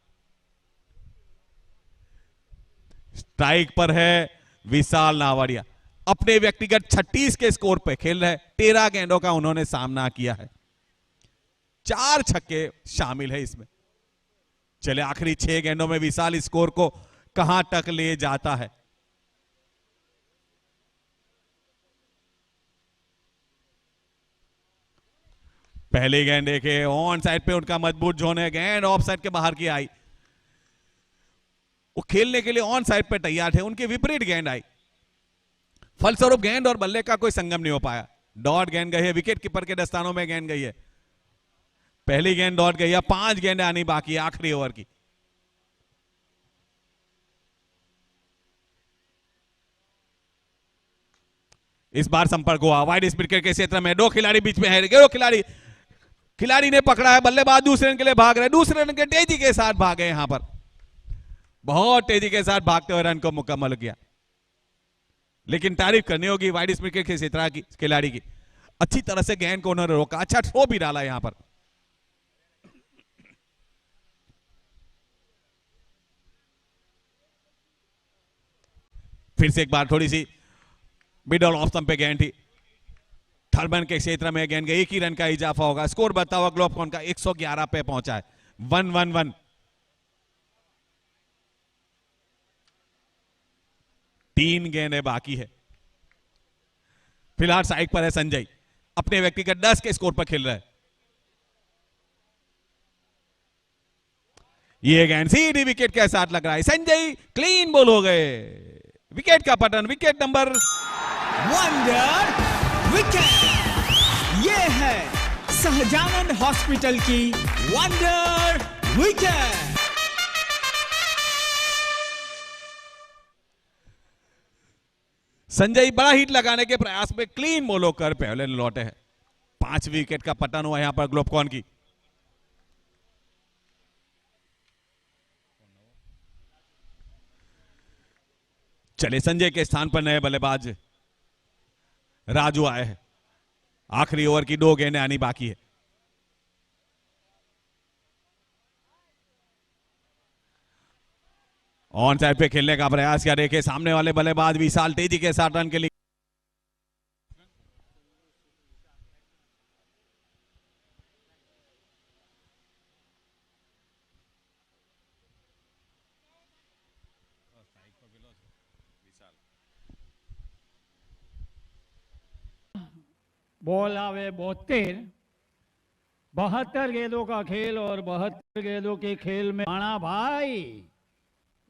स्ट्राइक पर है विशाल नावड़िया, अपने व्यक्तिगत 36 के स्कोर पे खेल रहे। 13 गेंदों का उन्होंने सामना किया है, 4 छक्के शामिल है इसमें। चले आखिरी 6 गेंदों में विशाल स्कोर को कहां तक ले जाता है। पहली गेंद देखे, ऑन साइड पे उनका मजबूत जोन है। गेंद ऑफ साइड के बाहर की आई, वो खेलने के लिए ऑन साइड पे तैयार थे, उनके विपरीत गेंद आई। फलस्वरूप गेंद और बल्ले का कोई संगम नहीं हो पाया। डॉट गेंद गई है, विकेट कीपर के दस्तानों में गेंद गई है। पहली गेंद डॉट गई है, 5 गेंदें आनी बाकी है आखिरी ओवर की। इस बार संपर्क हुआ वाइड स्पीड के क्षेत्र में, 2 खिलाड़ी बीच में है। 2 खिलाड़ी ने पकड़ा है, बल्लेबाज दूसरे रन के लिए भाग रहे, दूसरे रन के तेजी के साथ भागे। यहां पर बहुत तेजी के साथ भागते हुए रन को मुकम्मल किया। लेकिन तारीफ करनी होगी वाइड स्पीड के क्षेत्र की खिलाड़ी की, अच्छी तरह से गेंद को उन्होंने रोका, अच्छा थ्रो भी डाला यहां पर। फिर से एक बार थोड़ी सी मिडल ऑफ स्टंप पे गेंद थी, थर्बन के क्षेत्र में गेंद गई। 1 ही रन का इजाफा होगा। स्कोर बढ़ता हुआ ग्लोबकॉन का 111 पे पहुंचा है। 1-1-1 3 गेंदें बाकी है। फिलहाल साइड पर है संजय, अपने व्यक्तिगत 10 के स्कोर पर खेल रहा है। ये गेंद सीधी विकेट के साथ लग रहा है, संजय क्लीन बोल हो गए। विकेट का पतन, विकेट नंबर वंडर विकेट। ये है सहजानंद हॉस्पिटल की वंडर विकेट। संजय बड़ा हिट लगाने के प्रयास में क्लीन बोल होकर पहले लौटे हैं। 5 विकेट का पतन हुआ यहां पर ग्लोबकॉन की। चले संजय के स्थान पर नए बल्लेबाज राजू आए हैं। आखिरी ओवर की 2 गेंदें आनी बाकी है। ऑन साइड पे खेलने का प्रयास किया, देखे सामने वाले बल्लेबाज विशाल तेजी के साथ रन के लिए बॉल आवे 72। 72 गेंदों का खेल और 72 गेंदों के खेल में राणा भाई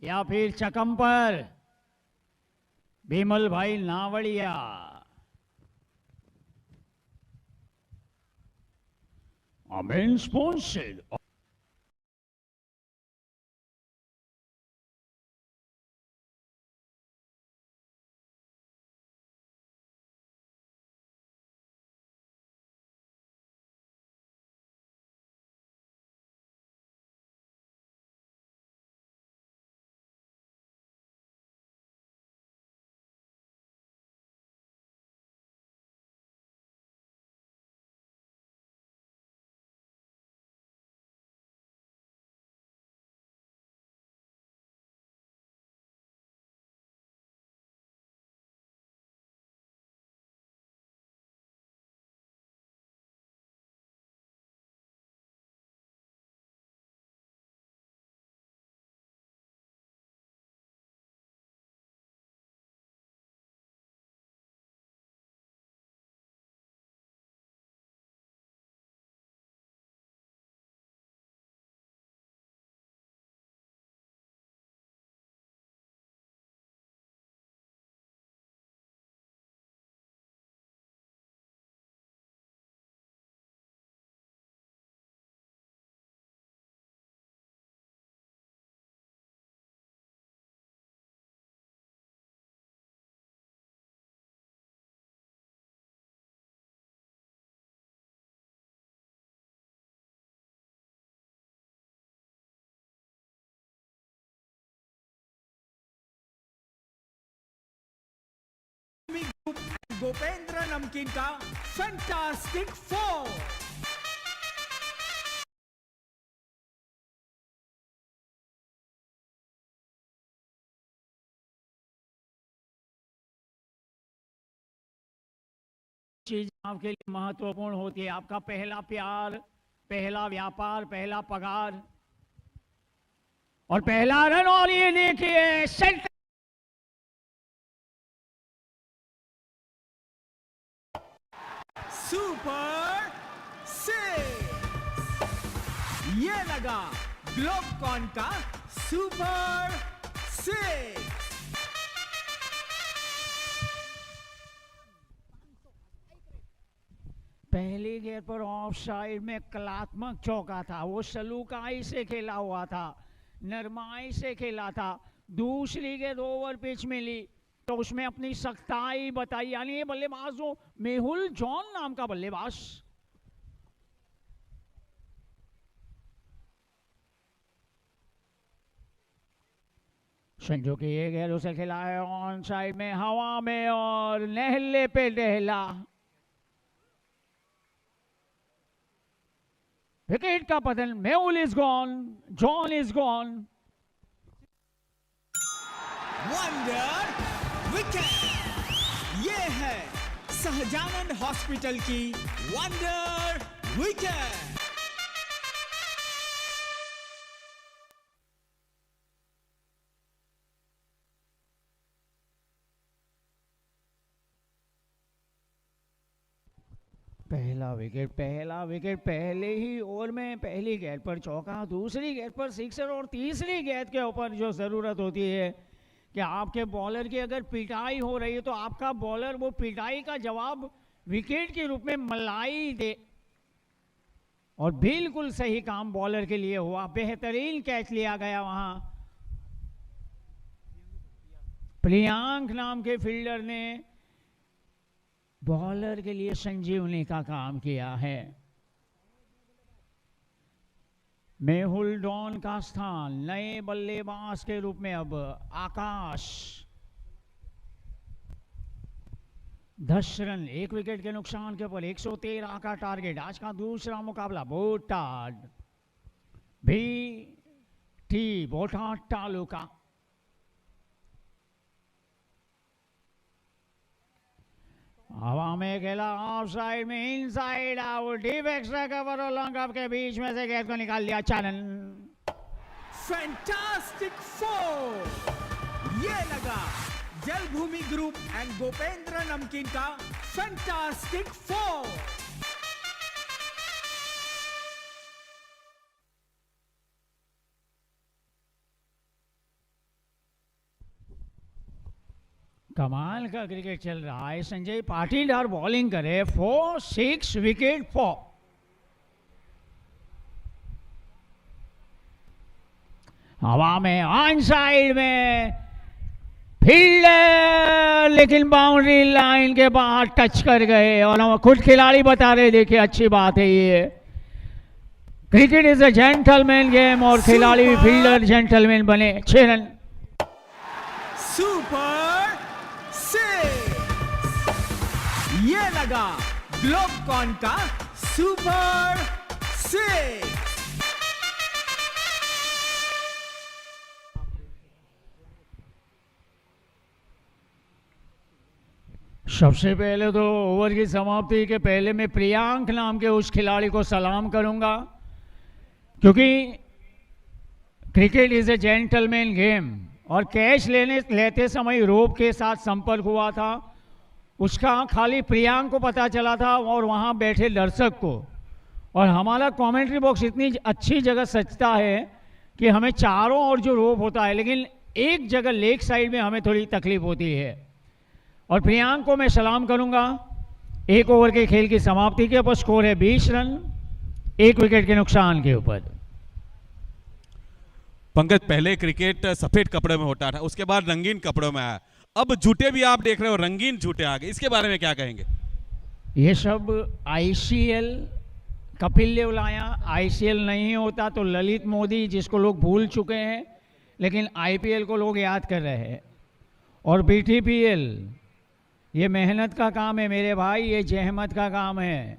या फिर चकम्पर भीमल भाई Navadiya. Main sponsored group and Gopendra Namkeen का फैंटास्टिक 4। चीज आपके लिए महत्वपूर्ण होती है, आपका पहला प्यार, पहला व्यापार, पहला पगार और पहला रन। और ये देखिए सेंटर सुपर 6। ये लगा ग्लोबकॉन का सुपर 6। पहली गेंद पर ऑफ साइड में कलात्मक चौका था, वो सलूकाई से खेला हुआ था, नरमाई से खेला था। दूसरी गेंद ओवर पिच मिली तो उसमें अपनी सख्ताई बताई। यानी ये बल्लेबाज जो मेहुल जॉन नाम का बल्लेबाज, संजू की ये गेंद उसे खेला है ऑन साइड में हवा में और नहले पे डहला। विकेट का पतन, Mehul is gone, John is gone. Wonder wicket. ये है सहजानंद हॉस्पिटल की वंडर विकेट। पहला विकेट पहले ही ओवर में पहली गेंद पर चौका, दूसरी गेंद पर सिक्सर और तीसरी गेंद के ऊपर जो ज़रूरत होती है कि आपके बॉलर की अगर पिटाई हो रही है तो आपका बॉलर वो पिटाई का जवाब विकेट के रूप में मलाई दे। और बिल्कुल सही काम बॉलर के लिए हुआ, बेहतरीन कैच लिया गया वहां। प्रियांक नाम के फील्डर ने बॉलर के लिए संजीवनी का काम किया है। मेहुल डॉन का स्थान नए बल्लेबाज के रूप में अब आकाश। 10 रन 1 विकेट के नुकसान के ऊपर 113 का टारगेट। आज का दूसरा मुकाबला बोटाड बोटाड तालुका। हवा में खेला ऑफ साइड में, inside out, deep extra cover और लॉन्ग ऑफ के बीच में से गेंद को निकाल लिया चालन। फैंटास्टिक फोर, ये लगा जलभूमि ग्रुप एंड गोपेंद्र नमकीन का फैंटास्टिक फोर। कमाल का क्रिकेट चल रहा है। संजय पाटीदार बॉलिंग करे, 4-6 विकेट फॉर। हवा में ऑन साइड में फील्डर, लेकिन बाउंड्री लाइन के बाहर टच कर गए और हम खुद खिलाड़ी बता रहे, देखिए अच्छी बात है ये। Cricket is a gentleman game और खिलाड़ी भी फील्डर जेंटलमैन बने। 6 रन। सुपर 6, ये लगा ग्लोबकॉन का सुपर 6। सबसे पहले तो ओवर की समाप्ति के पहले मैं प्रियांक नाम के उस खिलाड़ी को सलाम करूंगा, क्योंकि cricket is a gentleman game और कैच लेते समय रोप के साथ संपर्क हुआ था, उसका खाली प्रियांक को पता चला था और वहां बैठे दर्शक को। और हमारा कमेंट्री बॉक्स इतनी अच्छी जगह सजता है कि हमें चारों ओर जो रोप होता है, लेकिन एक जगह लेग साइड में हमें थोड़ी तकलीफ होती है। और प्रियांक को मैं सलाम करूंगा। 1 ओवर के खेल की समाप्ति के ऊपर स्कोर है 20 रन 1 विकेट के नुकसान के ऊपर। पंकज, पहले क्रिकेट सफेद कपड़े में होता था, उसके बाद रंगीन कपड़ों में आया, अब जूते भी आप देख रहे हो रंगीन जूते आ गए, इसके बारे में क्या कहेंगे? ये सब ICL कपिल देव लाया। ICL नहीं होता तो ललित मोदी, जिसको लोग भूल चुके हैं, लेकिन IPL को लोग याद कर रहे हैं। और BTPL, ये मेहनत का काम है मेरे भाई, ये जहमत का काम है।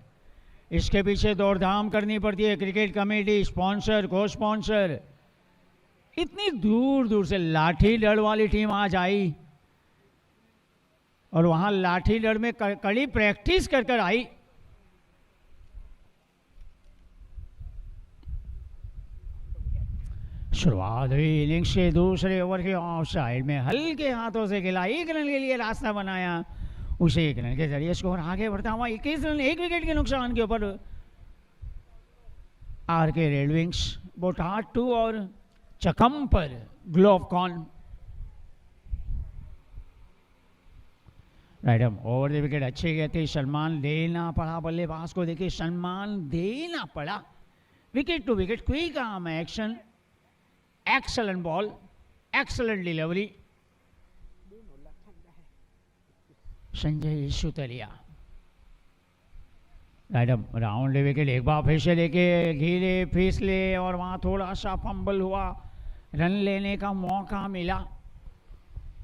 इसके पीछे दौड़धाम करनी पड़ती है, क्रिकेट कमेटी, स्पॉन्सर, को स्पॉन्सर। इतनी दूर दूर से लाठी डर वाली टीम आज आई और वहां लाठी डर में कड़ी प्रैक्टिस कर कर आई। शुरुआत हुई इनिंग्स के दूसरे ओवर के ऑफ साइड में, हल्के हाथों से खेला, 1 रन के लिए रास्ता बनाया। उसे 1 रन के जरिए स्कोर आगे बढ़ता हुआ 21 रन 1 विकेट के नुकसान के ऊपर। RK रेड विंग्स बोटाड 2 और चकम पर ग्लोबकॉन। राइट ओवर द विकेट अच्छी गए थे, सम्मान देना पड़ा बल्लेबाज को। देखिए सम्मान देना पड़ा। Wicket to wicket, quick arm action, excellent ball, excellent delivery. Sanjay Sutariya round wicket एक बार फिर से लेके घिरे फिसले और वहां थोड़ा सा फंबल हुआ, रन लेने का मौका मिला।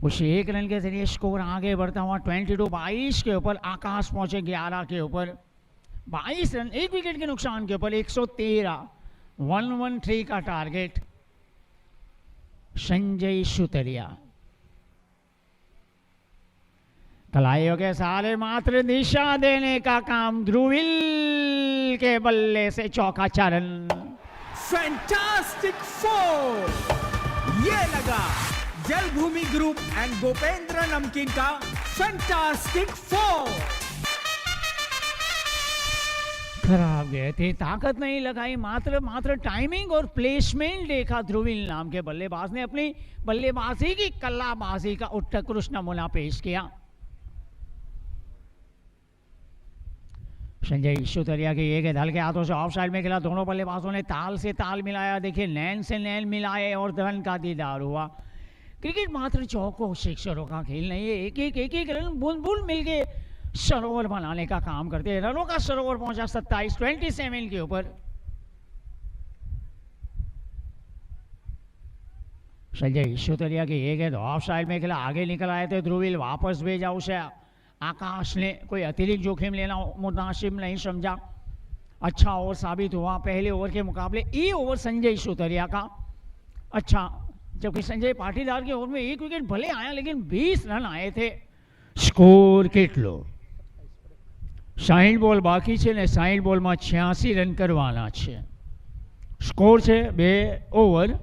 उस 1 रन के जरिए स्कोर आगे बढ़ता हुआ 22 के ऊपर। आकाश पहुंचे 11 के ऊपर, 22 रन 1 विकेट के नुकसान के ऊपर। 113 113 का टारगेट। संजय सुतरिया कलाइयों के सारे मात्र दिशा देने का काम, ध्रुविल के बल्ले से चौका 4 रन। फैंटास्टिक फोर, ये लगा जलभूमि ग्रुप एंड गोपेंद्र नमकीन का फैंटास्टिक फोर। खराब गए थे, ताकत नहीं लगाई, मात्र टाइमिंग और प्लेसमेंट देखा ध्रुवील नाम के बल्लेबाज ने अपनी बल्लेबाजी की कलाबाजी का उत्कृष्ट नमूना पेश किया। संजय सुतरिया के एक हल्के हाथों से ऑफ साइड में खेला, दोनों बल्लेबाजों ने ताल से ताल मिलाया, देखिए नैन से नैन मिलाए और रन का दीदार हुआ। क्रिकेट मात्र चौकों सिक्सरों का खेल नहीं है, एक एक रन बूंद बूंद मिलके सरोवर बनाने का काम करते हैं। रनों का सरोवर पहुंचा 27 के ऊपर। संजय सुतरिया की एक है, ऑफ साइड में खेला, आगे निकल आए थे ध्रुवील, वापस भेजा उसे आकाश ने, कोई अतिरिक्त जोखिम लेना मुनासिब नहीं समझा। अच्छा ओवर साबित हुआ पहले ओवर के मुकाबले। ये ओवर संजय सुतरिया का अच्छा, जबकि संजय पाटीदार के ओवर में एक विकेट भले आया लेकिन 20 रन आए थे। स्कोर કેટલો 60 બોલ બાકી છે ને 60 બોલમાં 86 રન કરવાના છે। સ્કોર છે 2 over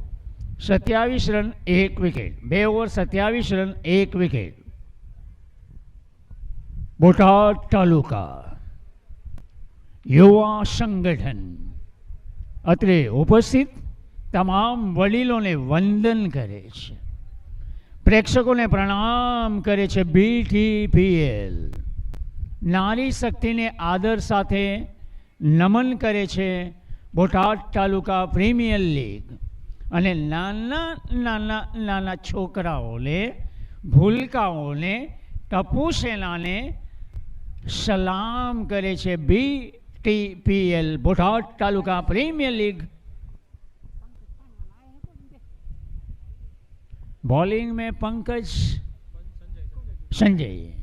27 run 1 wicket, 2 over 27 run 1 wicket. Botad Taluka Yuva Sangathan અત્રે ઉપસ્થિત તમામ વડીલોને વંદન કરે છે, પ્રેક્ષકોને પ્રણામ કરે છે। BTPL નારી શક્તિને આદર સાથે નમન કરે છે। બોટાદ તાલુકા પ્રીમિયર લીગ અને નાના છોકરાઓને, ભૂલકાઓને, ટપુ સેનાને સલામ કરે છે। BTPL Botad Taluka premier league. Bowling में पंकज संजय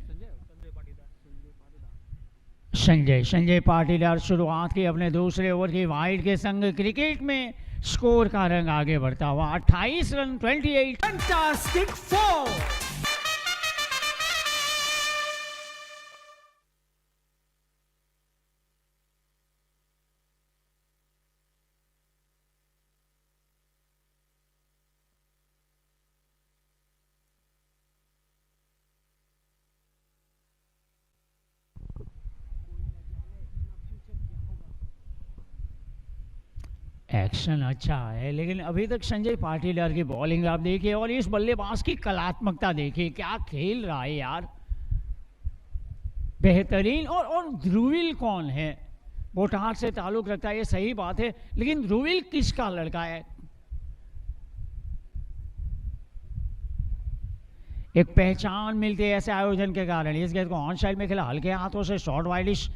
पाटीदार शुरुआत की अपने दूसरे ओवर की वाइड के संग क्रिकेट में स्कोर का रंग आगे बढ़ता हुआ 28 रन 28। फैंटास्टिक 4। एक्शन अच्छा है लेकिन अभी तक संजय पाटीदार की बॉलिंग आप देखिए और इस बल्लेबाज की कलात्मकता देखिए, क्या खेल रहा है यार, बेहतरीन। और ध्रुवील कौन है? बोटाद से ताल्लुक रखता है, ये सही बात है, लेकिन ध्रुवील किसका लड़का है? एक पहचान मिलती है ऐसे आयोजन के कारण। इस गेंद को ऑन साइड में खेला, हल्के हाथों से शॉर्ट वाइडिश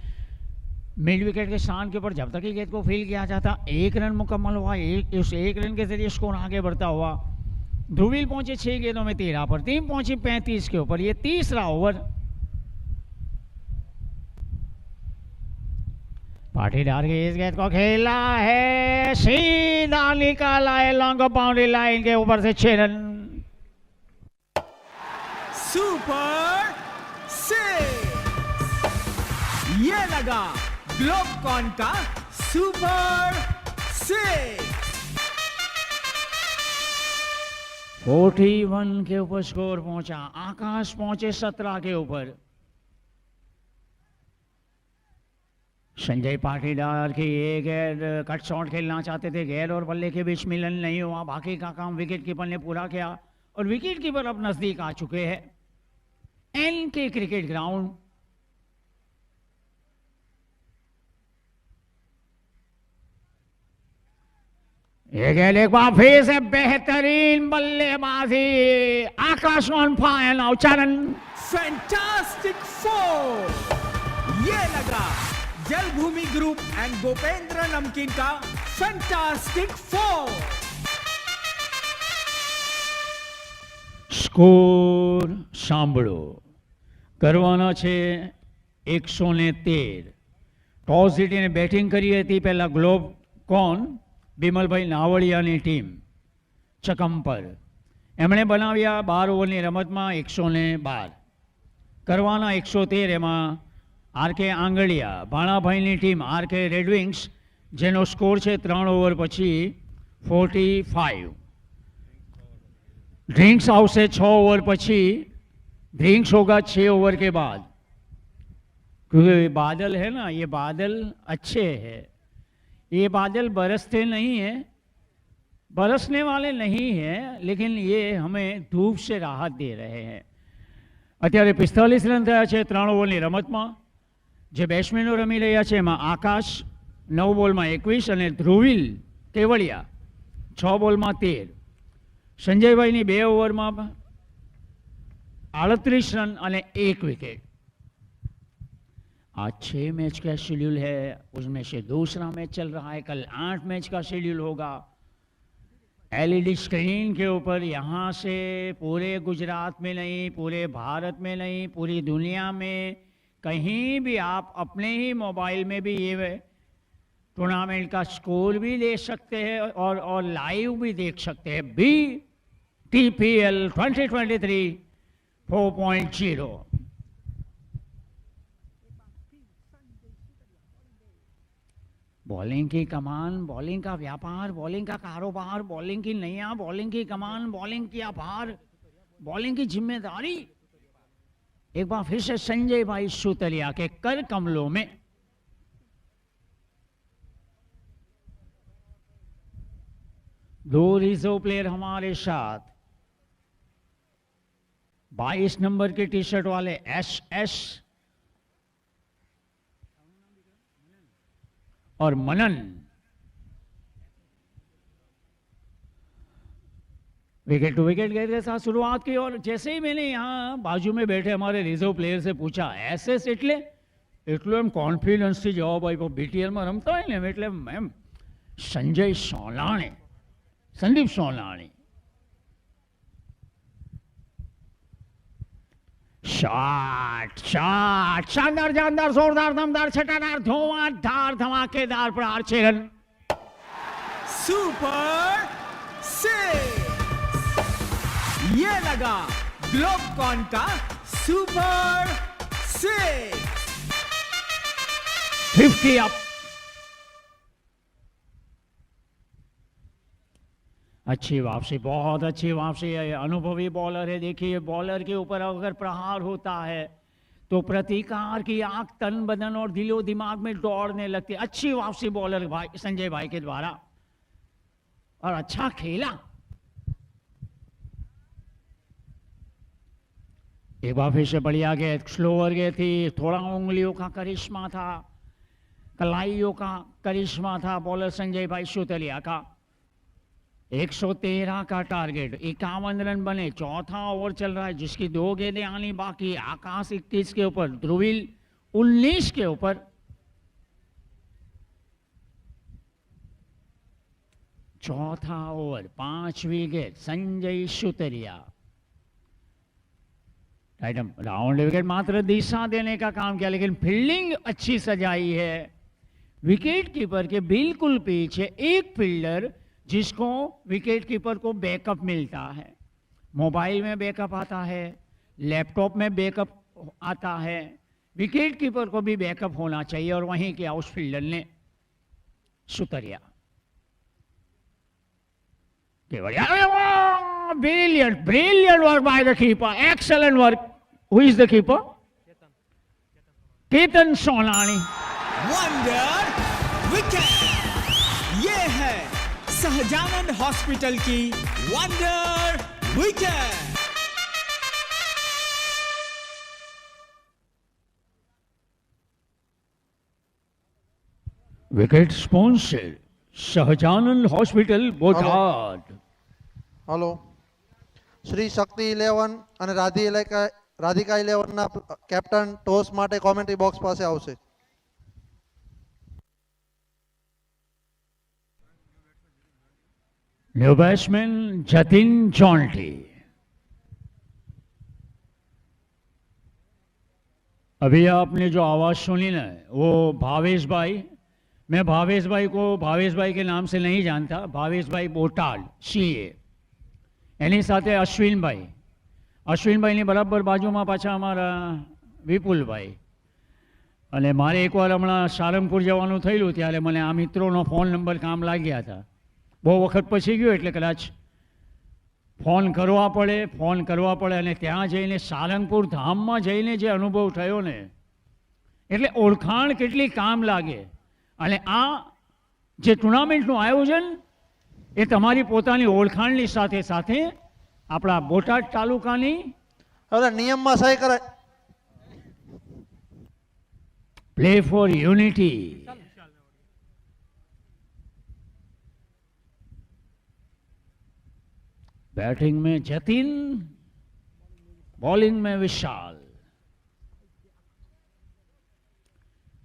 मिड विकेट के स्थान के ऊपर। जब तक ही गेंद को फील किया जाता, 1 रन मुकम्मल हुआ, उस 1 रन के जरिए स्कोर आगे बढ़ता हुआ। ध्रुवील पहुंचे 6 गेंदों में 13 पर, टीम पहुंची 35 के ऊपर। ये तीसरा ओवर। पाटीदार के इस गेंद को खेला है, सीधा निकाला है लॉन्ग बाउंड्री लाइन के ऊपर से 6 रन। सुपर 6। ये लगा ग्लोबकॉन का सुपर 6। 41 के ऊपर स्कोर पहुंचा। आकाश पहुंचे 17 के ऊपर। संजय पाटीदार की एक गेंद कट शॉट खेलना चाहते थे, गेंद और बल्ले के बीच मिलन नहीं हुआ। बाकी का काम विकेट कीपर ने पूरा किया और विकेट कीपर अब नजदीक आ चुके हैं। NK cricket ground. ये गेंद एक बार फिर से बेहतरीन बल्लेबाजी। आकाश ऑन फायर नाउ, 4 रन। फैंटास्टिक 4। ये लगा जलभूमि ग्रुप एंड गोपेंद्र नमकीन का फैंटास्टिक 4। स्कोर सांभळो। करवाना छे 113। टॉस जीतीने બેટિંગ કરી હતી પહેલા ગ્લોબકોન બિમલભાઈ નાવળિયાની ટીમ ચકમ પર। એમણે બનાવ્યા 12 ઓવરની રમતમાં 112, કરવાના 113। એમાં RK આંગળિયા ભાણાભાઈની ટીમ RK રેડવિંગ્સ, જેનો સ્કોર છે 3 ઓવર પછી 45। ड्रिंक्स आवશે 6 ओवर पची। ड्रिंक्स होगा 6 ओवर के बाद। क्योंकि बादल है ना, ये बादल अच्छे हैं, ये बादल बरसते नहीं हैं, बरसने वाले नहीं हैं, लेकिन ये हमें धूप से राहत दे रहे हैं. અત્યારે 45 રન થયા છે 3 ઓવરની રમતમાં. જે બેટ્સમેનો રમી રહ્યા છે એમાં આકાશ 9 બોલમાં 21 અને ધ્રુવિલ કેવડિયા 6 બોલમાં 13. સંજયભાઈની 2 ઓવરમાં 38 रन અને 1 विकेट. आज 6 मैच का शेड्यूल है, उसमें से दूसरा मैच चल रहा है, कल 8 मैच का शेड्यूल होगा. एलईडी स्क्रीन के ऊपर यहाँ से पूरे गुजरात में नहीं, पूरे भारत में नहीं, पूरी दुनिया में कहीं भी आप अपने ही मोबाइल में भी ये टूर्नामेंट का स्कोर भी देख सकते हैं और लाइव भी देख सकते हैं. BTPL 2023 4.0. बॉलिंग की कमान, बॉलिंग का व्यापार, बॉलिंग का कारोबार, बॉलिंग की नैया, बॉलिंग की कमान, बॉलिंग की आभार, बॉलिंग की जिम्मेदारी. एक बार फिर से संजय भाई सुतरिया के कर कमलों में. दो रिजर्व प्लेयर हमारे साथ. 22 नंबर के टी शर्ट वाले SS और मनन. विकेट टू विकेट गए के साथ शुरुआत की और जैसे ही मैंने यहाँ बाजू में बैठे हमारे रिजर्व प्लेयर से पूछा SS એટલું એમ કોન્ફિડન્સથી જવાબ આપ્યો. BTLમાં રમતા હોય ને એટલે એમ સંજય સોલાણી, સંદીપ સોલાણી. शॉट शॉट शानदार जानदार जोरदार दमदार छटादार धुआंधार धमाकेदार प्रहार 6 रन. सुपर 6. ये लगा ग्लोबकॉन का सुपर 6. 50 अप. अच्छी वापसी, बहुत अच्छी वापसी है. अनुभवी बॉलर है. देखिए बॉलर के ऊपर अगर प्रहार होता है तो प्रतिकार की आंख तन बदन और दिलो दिमाग में दौड़ने लगती है. अच्छी वापसी बॉलर भाई संजय भाई के द्वारा और अच्छा खेला. एक बार फिर से बढ़िया गए, स्लोअर गए थी. थोड़ा उंगलियों का करिश्मा था, कलाइयों का करिश्मा था बॉलर संजय भाई सुतलिया का. 113 का टारगेट, 51 रन बने. चौथा ओवर चल रहा है जिसकी 2 गेंदें आनी बाकी. आकाश 21 के ऊपर, ध्रुविल 19 के ऊपर. चौथा over 5 wicket Sanjay Sutariya. Round wicket मात्र दिशा देने का काम किया, लेकिन फील्डिंग अच्छी सजाई है. विकेट कीपर के बिल्कुल पीछे एक फील्डर जिसको विकेट कीपर को बैकअप मिलता है. मोबाइल में बैकअप आता है, लैपटॉप में बैकअप आता है. विकेट कीपर को भी बैकअप होना चाहिए और वहीं किया उस फील्डर ने Sutariya. Brilliant brilliant work by the keeper, excellent work. Who is the keeper? Ketan Solani. Wonder wicket. ये है सहजानंद हॉस्पिटल की wonder wicket. Wicket sponsor Sahajanand hospital Botad. Hello Shri Shakti 11 અને રાધિકા 11 ના કેપ્ટન ટોસ માટે કોમેન્ટ્રી બોક્સ પાસે આવશે. New batsman Jatin Jonty. अभी आपने जो आवाज सुनी ना वो भावेश भाई. मैं भावेश भाई को भावेश भाई के नाम से नहीं जानता. भावेश भाई बोटाड CA. એની સાથે અશ્વિનભાઈ, અશ્વિનભાઈની બરાબર બાજુમાં પાછા અમારા વિપુલભાઈ. અને મારે એકવાર હમણાં સારંગપુર જવાનું થયેલું ત્યારે મને આ મિત્રોનો ફોન નંબર કામ લાગ્યા હતા. બહુ વખત પછી ગયો એટલે કદાચ ફોન કરવા પડે અને ત્યાં જઈને સારંગપુર ધામમાં જઈને જે અનુભવ થયો ને એટલે ઓળખાણ કેટલી કામ લાગે. અને આ જે ટુર્નામેન્ટનું આયોજન એ તમારી પોતાની ઓળખાણની સાથે સાથે આપણા બોટાદ તાલુકાની હવે નિયમમાં સહી કરાય. Play for unity. बैटिंग में जतिन, बॉलिंग में विशाल.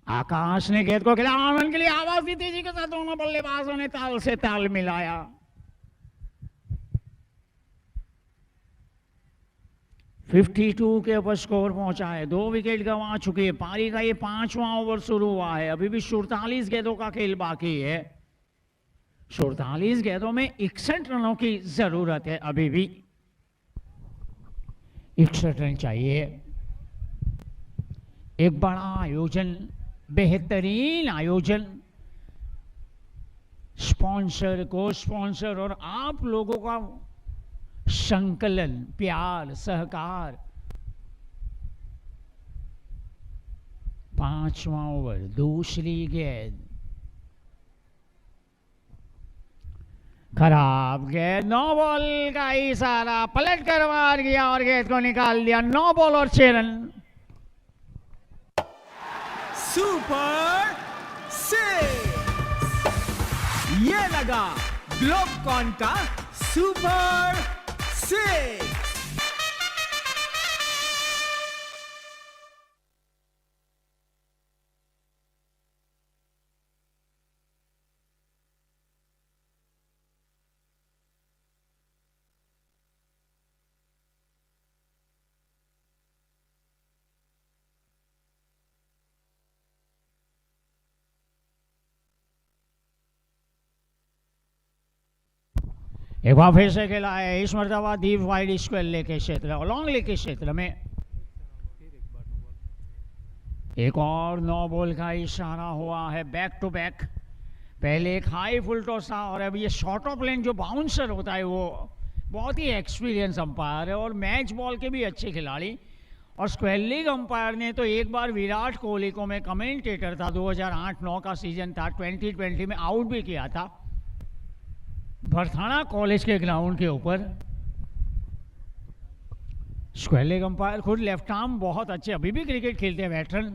आकाश ने गेंद को खेला, आनंद के लिए आवाज दी तेजी के साथ दोनों बल्लेबाजों ने ताल से ताल मिलाया. .52 के ऊपर स्कोर पहुंचा है. 2 विकेट गंवा चुके हैं. पारी का ये 5वां ओवर शुरू हुआ है. अभी भी 47 गेंदों का खेल बाकी है. 47 गेंदों में 61 रनों की जरूरत है. अभी भी 61 रन चाहिए. एक बड़ा आयोजन, बेहतरीन आयोजन, स्पॉन्सर, को स्पॉन्सर और आप लोगों का संकलन, प्यार, सहकार. 5वां ओवर, दूसरी गेंद, खराब गेंद, 9 बॉल का इशारा, पलट कर मार गया और गेंद को निकाल दिया. 9 बॉल और 6 रन. सुपर 6. ये लगा ग्लोबकॉन का सुपर 6. एक बार फिर से खेला है. इस मरतबा डीप वाइड स्क्वायर लेग के क्षेत्र, लॉन्ग लेग के क्षेत्र में एक और 9 बॉल का इशारा हुआ है. Back to back. पहले एक हाई फुल टॉस था और अब ये शॉर्ट ऑफ लेन जो बाउंसर होता है वो बहुत ही एक्सपीरियंस अंपायर है और मैच बॉल के भी अच्छे खिलाड़ी. और स्क्वायर लीग अंपायर ने तो एक बार विराट कोहली को, मैं कमेंटेटर था, 2008-9 का सीजन था, 2020 में आउट भी किया था भरथाना कॉलेज के ग्राउंड के ऊपर. स्क्वायर लेग अंपायर खुद लेफ्ट आर्म बहुत अच्छे, अभी भी क्रिकेट खेलते हैं, वेटरन.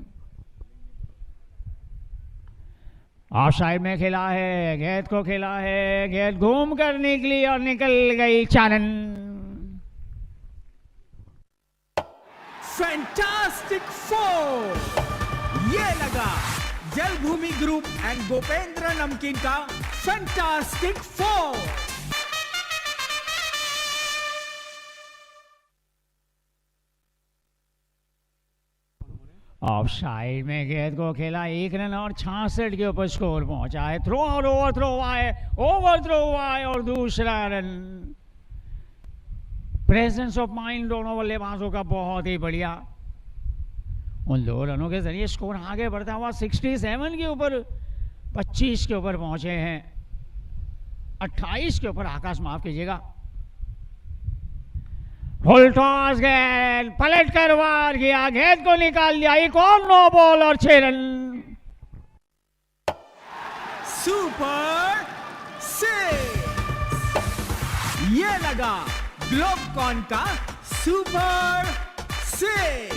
ऑफ साइड में खेला है, गेंद को खेला है, गेंद घूम कर निकली और निकल गई 4 रन. फैंटास्टिक 4. ये लगा जलभूमि ग्रुप एंड गोपेंद्र नमकीन का फैंटास्टिक 4. ऑफ साइड में गेंद को खेला, 1 रन और 66 के ऊपर स्कोर पहुंचा है. थ्रो और ओवर थ्रो हुआ है, ओवर थ्रो हुआ है और दूसरा रन. प्रेजेंस ऑफ माइंड दोनों बल्लेबाजों का बहुत ही बढ़िया. उन 2 रनों के जरिए स्कोर आगे बढ़ता हुआ 67 के ऊपर 25 के ऊपर पहुंचे हैं. 28 के ऊपर, आकाश माफ कीजिएगा. फुल टॉस, गेंद पलट कर वार किया, गेंद को निकाल दिया. एक और 9 बॉल और 6 रन. सुपर 6. ये लगा ग्लोबकॉन का सुपर 6.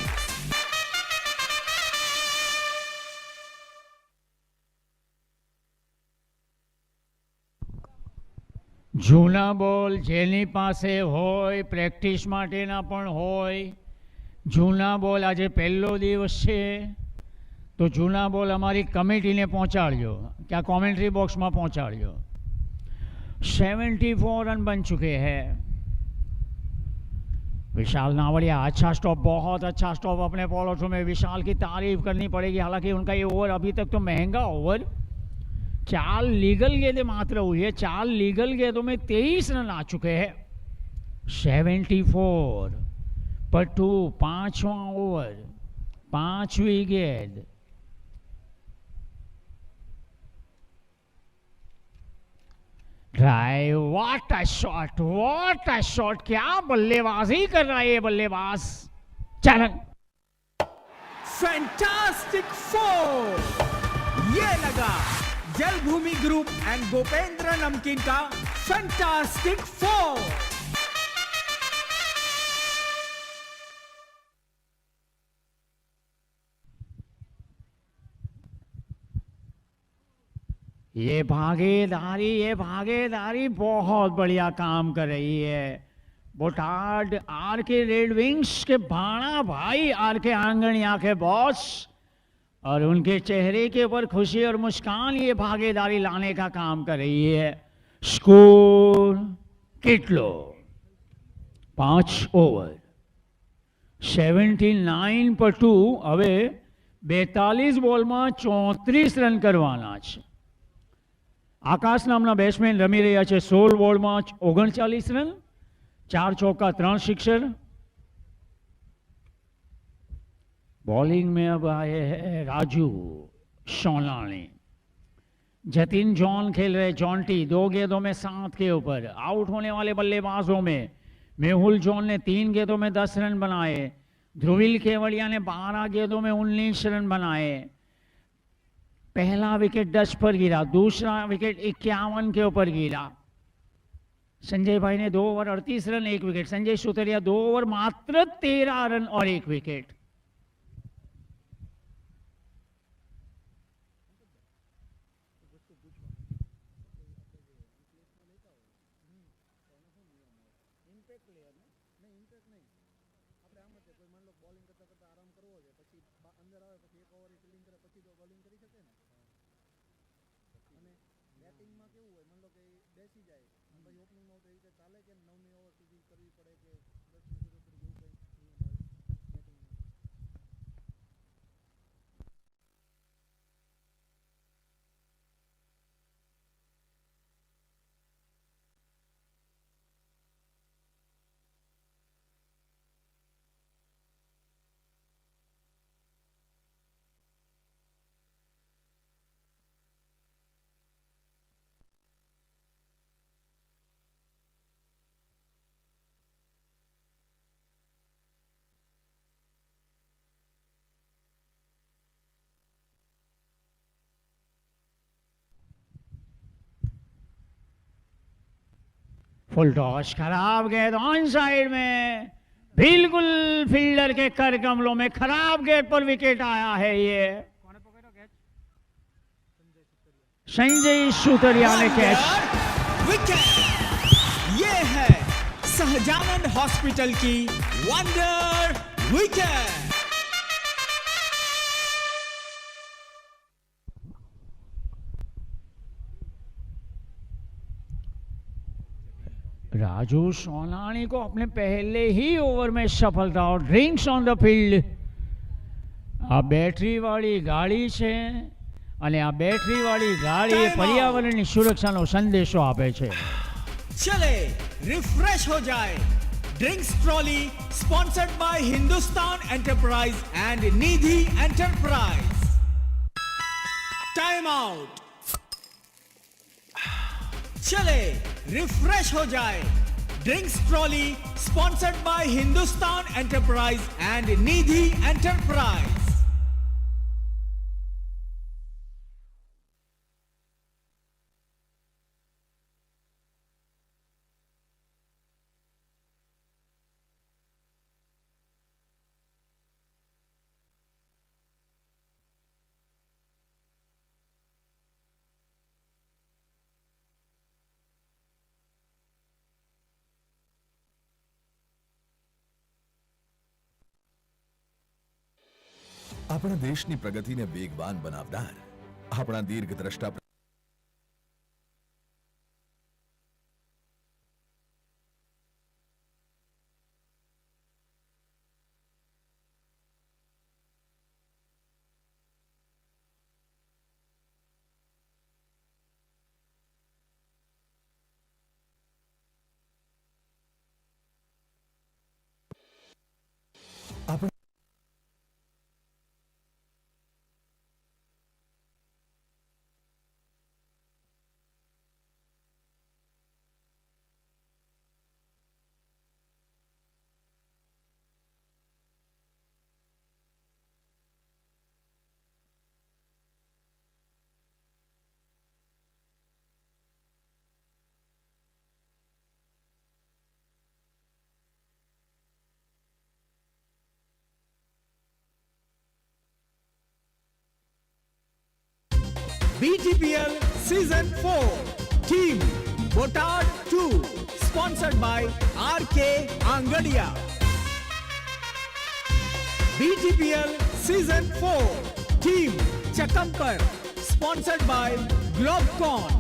જૂના બોલ જેની પાસે હોય, પ્રેક્ટિસ માટેના પણ હોય. જૂના બોલ આજે પહેલો દિવસ છે તો જૂના બોલ અમારી કમિટીને પહોંચાડજો, કે આ કોમેન્ટ્રી બોક્સમાં પહોંચાડજો. 74 रन बन चुके हैं. विशाल नावड़िया, अच्छा स्टॉप, बहुत अच्छा स्टॉप अपने पॉलोथ्रो में. विशाल की तारीफ करनी पड़ेगी. हालांकि उनका ये ओवर अभी तक तो महंगा ओवर, 4 लीगल गेंदें मात्र हुई है. 4 लीगल गेंदों में 23 रन आ चुके हैं. 74 पर 2, 5वां ओवर, 5वीं गेंद. Drive, what a shot, what a shot. क्या बल्लेबाजी कर रहा है ये बल्लेबाज. 4 रन. Fantastic four. ये लगा जलभूमि ग्रुप एंड गोपेंद्र नमकीन का फैंटास्टिक फोर। ये भागीदारी बहुत बढ़िया काम कर रही है। बोटाड आर के रेड विंग्स के भाणा भाई आर के आंगणिया के बॉस और उनके चेहरे के ऊपर खुशी और मुस्कान ये भागीदारी लाने का काम कर रही है। स्कोर किटलो 5 ओवर 79 पर 2 હવે 42 બોલમાં 34 રન કરવાના છે। આકાશ નામના બેટ્સમેન રમી રહ્યા છે 16 બોલમાં 39 રન, 4 चौका 3 सिक्सर। बॉलिंग में अब आए हैं राजू सोनानी। जतिन जॉन खेल रहे जॉन्टी 2 गेंदों में 7 के ऊपर। आउट होने वाले बल्लेबाजों में मेहुल जॉन ने 3 गेंदों में 10 रन बनाए। ध्रुविल केवड़िया ने 12 गेंदों में 19 रन बनाए। पहला विकेट 10 पर गिरा, दूसरा विकेट 51 के ऊपर गिरा। संजय भाई ने 2 over 38 run 1 wicket. Sanjay Sutariya 2 over मात्र 13 रन और 1 विकेट। फुल टॉस, खराब गेंद ऑन साइड में, बिल्कुल फील्डर के कर कमलों में खराब गेंद पर विकेट आया है। ये संजय सुतरिया ने कैच। विकेट। ये है सहजानंद हॉस्पिटल की वंडर विकेट। राजू सोनानी को अपने पहले ही ओवर में सफलता और ड्रिंक्स ऑन द फील्ड। આ બેટરીવાળી ગાડી છે અને આ બેટરીવાળી ગાડી પર્યાવરણની સુરક્ષાનો સંદેશો આપે છે। चले रिफ्रेश हो जाए। Drinks trolley sponsored by Hindustan enterprise and Nidhi enterprise. Time out. चले रिफ्रेश हो जाए। Drinks trolley sponsored by Hindustan enterprise and Nidhi enterprise. આપણા દેશની પ્રગતિને વેગવાન બનાવનાર આપણા દીર્ઘદ્રષ્ટા BGPL Season 4 Team Botad 2 sponsored by RK Angadia. BGPL Season 4 Team Chakampar sponsored by Globecon.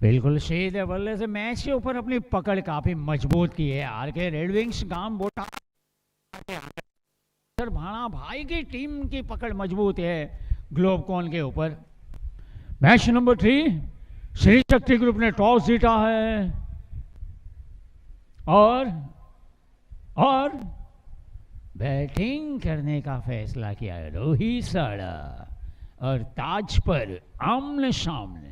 बिल्कुल सीधे बल्ले से मैच के ऊपर अपनी पकड़ काफी मजबूत की है आर के रेड विंग्स गांव बोटा सर भाणा भाई की टीम की पकड़ मजबूत है ग्लोबकॉन के ऊपर। Match number 3 Shri Shakti group ने टॉस जीता है और बैटिंग करने का फैसला किया है रोहित साड़ा और ताज पर आमने सामने।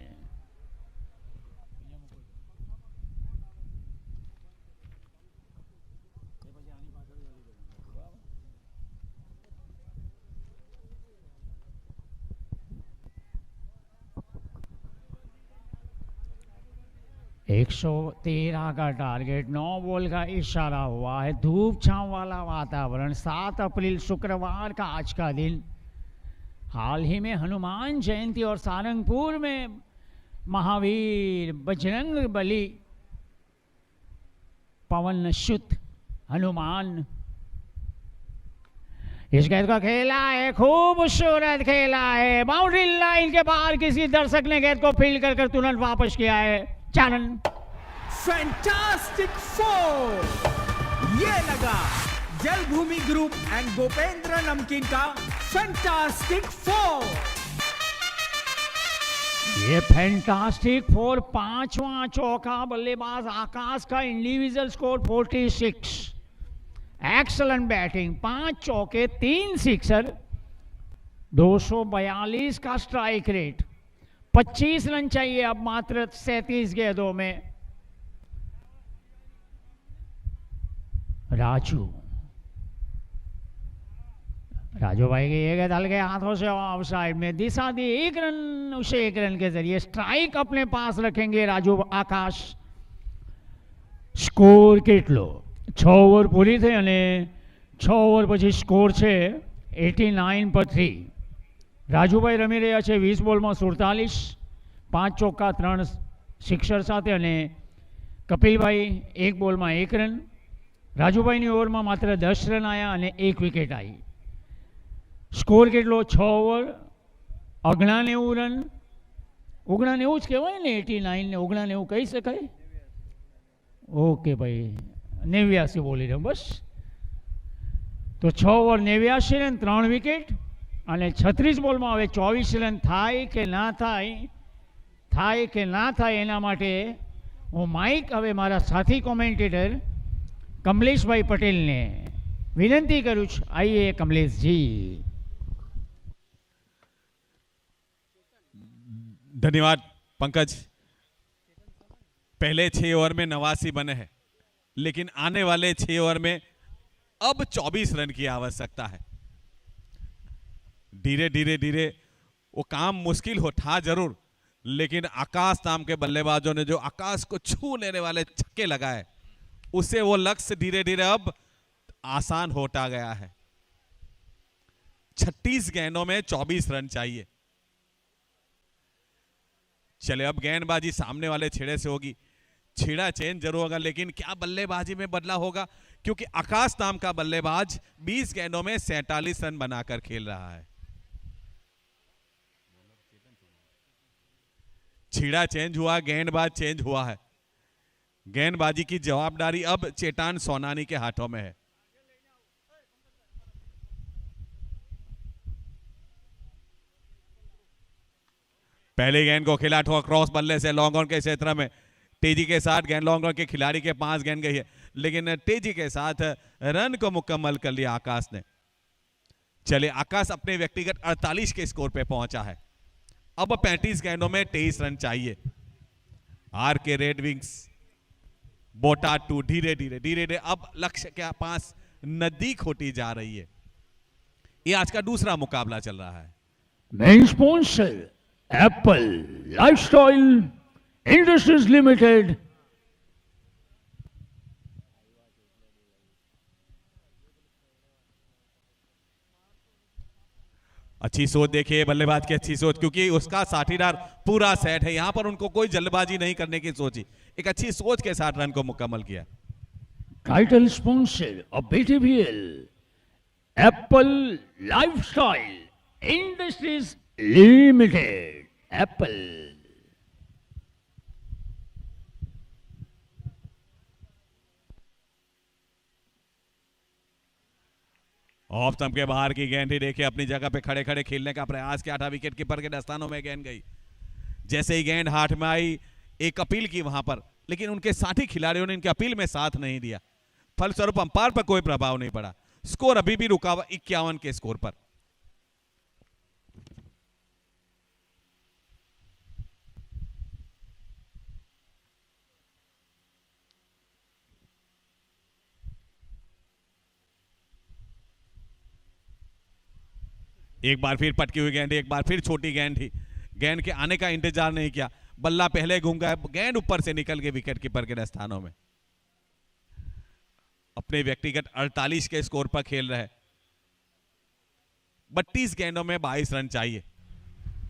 एक 113 का टारगेट, 9 बॉल का इशारा हुआ है। धूप छांव वाला वातावरण, 7 अप्रैल शुक्रवार का आज का दिन। हाल ही में हनुमान जयंती और सारंगपुर में महावीर बजरंग बली पवन सुत हनुमान इस गेंद को खेला है, खूबसूरत खेला है। बाउंड्री लाइन के बाहर किसी दर्शक ने गेंद को फील्ड कर तुरंत वापस किया है। चालन फैंटास्टिक 4 ये लगा जलभूमि ग्रुप एंड गोपेंद्र नमकीन का फैंटास्टिक 4। ये फैंटास्टिक 4 5वां चौका बल्लेबाज आकाश का इंडिविजुअल स्कोर 46। एक्सलेंट बैटिंग, 5 चौके 3 सिक्सर, 242 का स्ट्राइक रेट। 25 रन चाहिए अब मात्र 37 गेंदों में। राजू भाई की ये गेंद हल्के हाथों से ऑफ साइड में दिशा दी, 1 रन, उसे 1 रन के जरिए स्ट्राइक अपने पास रखेंगे राजू आकाश। स्कोर કેટલો 6 ઓવર પૂરી થઈ અને 6 ઓવર પછી સ્કોર છે 89 પર 3। રાજુભાઈ રમી રહ્યા છે 20 બોલમાં 47, 5 ચોક્કા 3 સિક્સર સાથે અને કપિલભાઈ 1 બોલમાં 1 રન। રાજુભાઈની ઓવરમાં માત્ર 10 રન આવ્યા અને 1 વિકેટ આવી। સ્કોર કેટલો 6 ઓવર 99 રન, 99 જ કહેવાય ને, 89 ને 99 કહી શકાય? ઓકે ભાઈ 89 બોલી રહ્યો બસ। તો 6 ઓવર 89 રન 3 વિકેટ અને 36 બોલમાં હવે 24 રન થાય કે ના થાય એના માટે હું માઇક હવે મારા સાથી કોમેન્ટેટર કમલેશભાઈ પટેલને વિનંતી કરું છું। આઈએ કમલેશજી। धन्यवाद पंकज। पहले 6 ओवर में 89 बने हैं, लेकिन आने वाले 6 ओवर में अब 24 रन की आवश्यकता है। धीरे धीरे वो काम मुश्किल हो था जरूर, लेकिन आकाश नाम के बल्लेबाजों ने जो आकाश को छू लेने वाले छक्के लगाए, उससे वो लक्ष्य धीरे धीरे अब आसान होता गया है। 36 गेंदों में 24 रन चाहिए। चले अब गेंदबाजी सामने वाले छेड़े से होगी, छेड़ा चेंज जरूर होगा, लेकिन क्या बल्लेबाजी में बदला होगा? क्योंकि आकाश नाम का बल्लेबाज 20 गेंदों में 47 रन बनाकर खेल रहा है। छेड़ा चेंज हुआ, गेंदबाज चेंज हुआ है। गेंदबाजी की जवाबदारी अब चेतान सोनानी के हाथों में है। पहले गेंद को खेला ठोक क्रॉस बल्ले से लॉन्ग ऑन के क्षेत्र में तेजी के साथ गेंद लॉन्ग ऑन के खिलाड़ी के 5 गेंद गई है, लेकिन तेजी के साथ रन को मुकम्मल कर लिया आकाश ने। चले आकाश अपने व्यक्तिगत 48 के स्कोर पे पहुंचा है। अब 35 गेंदों में 23 रन चाहिए। आर के रेड विंग्स बोटाद 2 धीरे धीरे अब लक्ष्य के पास नजदीक होती जा रही है। ये आज का दूसरा मुकाबला चल रहा है। Main sponsor Apple Lifestyle Industries limited. अच्छी सोच देखिए बल्लेबाज की, अच्छी सोच, क्योंकि उसका साथीदार पूरा सेट है। यहां पर उनको कोई जल्दबाजी नहीं करने की सोची, एक अच्छी सोच के साथ रन को मुकम्मल किया। Title sponsor of BTPL Apple Lifestyle Industries limited. Apple off stump के बाहर की गेंद ही देखिए, अपनी जगह पे खड़े खड़े खेलने का प्रयास किया था। विकेट कीपर के दस्तानों में गेंद गई। जैसे ही गेंद हाथ में आई एक अपील की वहां पर, लेकिन उनके साथी खिलाड़ियों ने इनकी अपील में साथ नहीं दिया। फलस्वरूप अंपायर पर कोई प्रभाव नहीं पड़ा। स्कोर अभी भी रुका हुआ 51 के स्कोर पर। एक बार फिर पटकी हुई गेंद, एक बार फिर छोटी गेंद थी। गेंद के आने का इंतजार नहीं किया, बल्ला पहले घूम गया, गेंद ऊपर से निकल के विकेट कीपर के दस्तानों में। अपने व्यक्तिगत 48 के स्कोर पर खेल रहे। 32 गेंदों में 22 रन चाहिए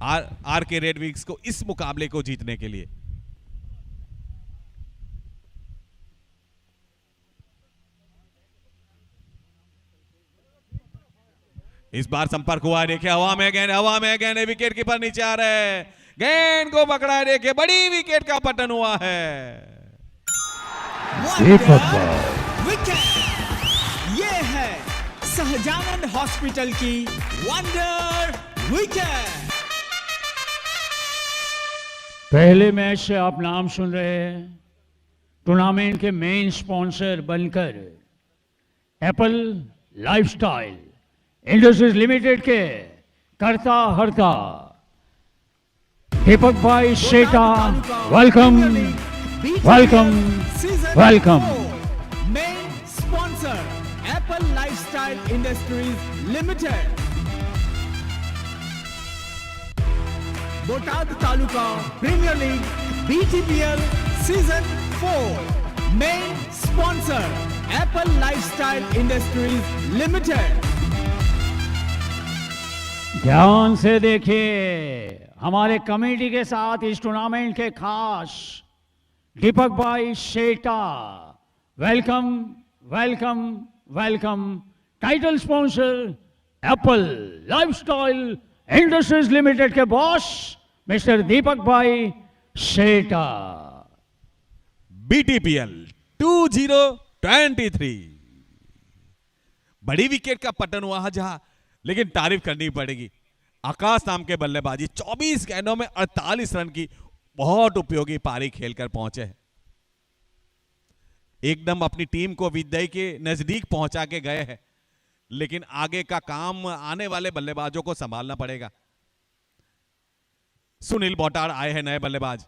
आर के रेड विंग्स को इस मुकाबले को जीतने के लिए। इस बार संपर्क हुआ है, देखिए हवा में गेंद, विकेट कीपर नीचे आ रहे हैं, गेंद को पकड़ा है, देखिए बड़ी विकेट का पतन हुआ है। विकेट, ये है सहजानंद हॉस्पिटल की वंडर विकेट। पहले मैच से आप नाम सुन रहे हैं। टूर्नामेंट के मेन स्पॉन्सर बनकर एप्पल लाइफस्टाइल इंडस्ट्रीज लिमिटेड के करता हरता Deepak bhai Setha, welcome welcome welcome. Main sponsor Apple Lifestyle Industries Limited, Botad taluka premier league BTPL season 4। Main sponsor Apple Lifestyle Industries Limited. ध्यान से देखिए, हमारे कमेटी के साथ इस टूर्नामेंट के खास दीपक bhai Setha, welcome welcome welcome. Title sponsor Apple Lifestyle Industries Limited के बॉस मिस्टर दीपक भाई सेठा। BTPL 2023 बड़ी विकेट का पतन हुआ है जहां, लेकिन तारीफ करनी पड़ेगी आकाश नाम के बल्लेबाजी 24 गेंदों में 48 रन की बहुत उपयोगी पारी खेलकर पहुंचे हैं। एकदम अपनी टीम को विजय के नजदीक पहुंचा के गए हैं, लेकिन आगे का काम आने वाले बल्लेबाजों को संभालना पड़ेगा। सुनील बोटाड आए हैं नए बल्लेबाज।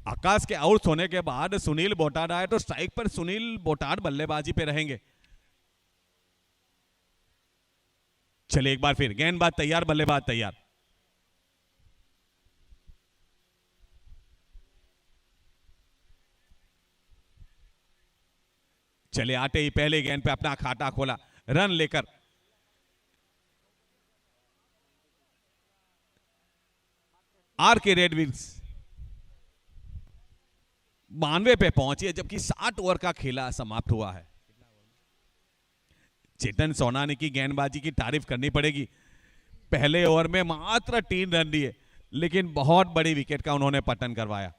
आकाश के आउट होने के बाद सुनील बोटाड आए तो स्ट्राइक पर सुनील बोटाड बल्लेबाजी पे रहेंगे। चलिए एक बार फिर गेंदबाज तैयार, बल्लेबाज तैयार। चले आते ही पहले गेंद पे अपना खाता खोला, रन लेकर आर के रेड विंग्स 92 पे पहुंची है, जबकि 60 ओवर का खेला समाप्त हुआ है। चेतन सोनानी की गेंदबाजी की तारीफ करनी पड़ेगी। पहले ओवर में मात्र 3 रन दिए, लेकिन बहुत बड़ी विकेट का उन्होंने पतन करवाया।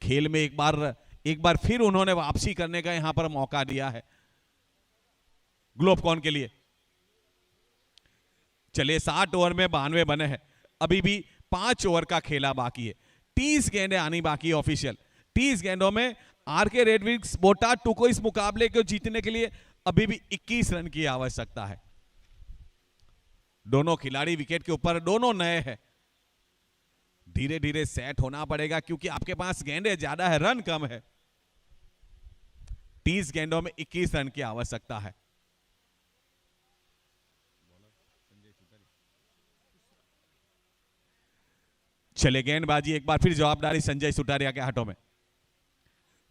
खेल में एक बार फिर उन्होंने वापसी करने का यहां पर मौका दिया है ग्लोबकॉन के लिए। चलिए 60 ओवर में 92 बने हैं, अभी भी 5 ओवर का खेला बाकी है। 30 गेंदें आनी बाकी है ऑफिशियल। 30 गेंदों में आरके रेडविंग्स बोटाड 2 को इस मुकाबले को जीतने के लिए अभी भी 21 रन की आवश्यकता है। दोनों खिलाड़ी विकेट के ऊपर, दोनों नए हैं। धीरे धीरे सेट होना पड़ेगा क्योंकि आपके पास गेंदें ज्यादा है, रन कम है। 30 गेंदों में 21 रन की आवश्यकता है। चले गेंदबाजी एक बार फिर जवाबदारी संजय सुटारिया के हाथों में।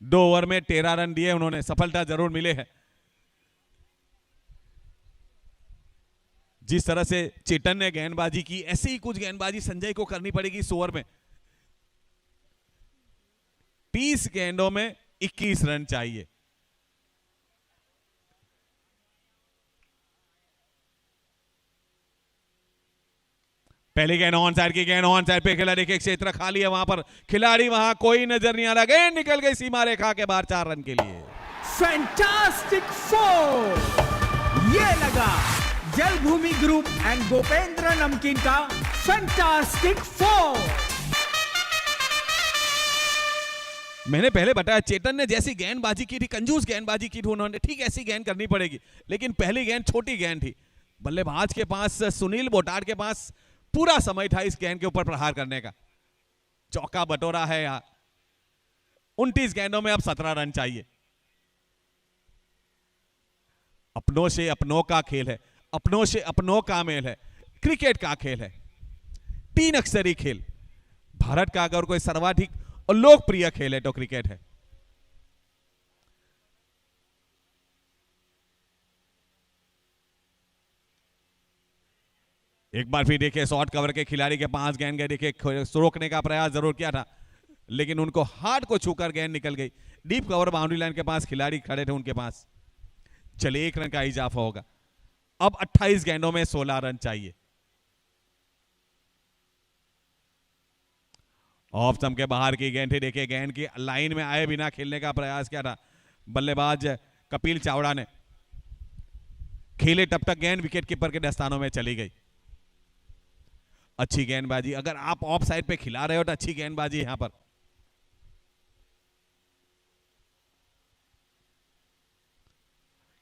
2 ओवर में 13 रन दिए उन्होंने, सफलता जरूर मिले है। जिस तरह से चेतन ने गेंदबाजी की, ऐसे ही कुछ गेंदबाजी संजय को करनी पड़ेगी इस ओवर में। 30 गेंदों में 21 रन चाहिए। पहली गेंद ऑन साइड की गेंद, ऑन साइड पे खेला, देखिए क्षेत्र खाली है वहां पर, खिलाड़ी वहां कोई नजर नहीं आ रहा। गेंद निकल गई सीमा रेखा के बाहर 4 रन के लिए। फैंटास्टिक फोर, ये लगा जलभूमि ग्रुप एंड गोपेंद्र नमकीन का फैंटास्टिक फोर। मैंने पहले बताया चेतन ने जैसी गेंदबाजी की थी, कंजूस गेंदबाजी की थी उन्होंने, ठीक ऐसी गेंद करनी पड़ेगी। लेकिन पहली गेंद छोटी गेंद थी, बल्लेबाज के पास, सुनील बोटाड के पास पूरा समय था इस गेंद के ऊपर प्रहार करने का। चौका बटोरा है यार। 29 गेंदों में अब 17 रन चाहिए। अपनों से अपनों का खेल है, अपनों से अपनों का मेल है, क्रिकेट का खेल है, 3 अक्षरी खेल। भारत का अगर कोई सर्वाधिक और लोकप्रिय खेल है तो क्रिकेट है। एक बार फिर देखिए शॉर्ट कवर के खिलाड़ी के 5 गेंद गए, देखिए रोकने का प्रयास जरूर किया था, लेकिन उनको हाथ को छूकर गेंद निकल गई। डीप कवर बाउंड्री लाइन के पास खिलाड़ी खड़े थे उनके पास। चलिए 1 रन का इजाफा होगा। अब 28 गेंदों में 16 रन चाहिए। ऑफ स्टंप के बाहर की गेंद थी, देखिए गेंद की लाइन में आए बिना खेलने का प्रयास किया था बल्लेबाज कपिल चावड़ा ने। खेले तब तक गेंद विकेट कीपर के दस्तानों में चली गई। अच्छी गेंदबाजी, अगर आप ऑफ साइड पे खिला रहे हो तो अच्छी गेंदबाजी यहां पर।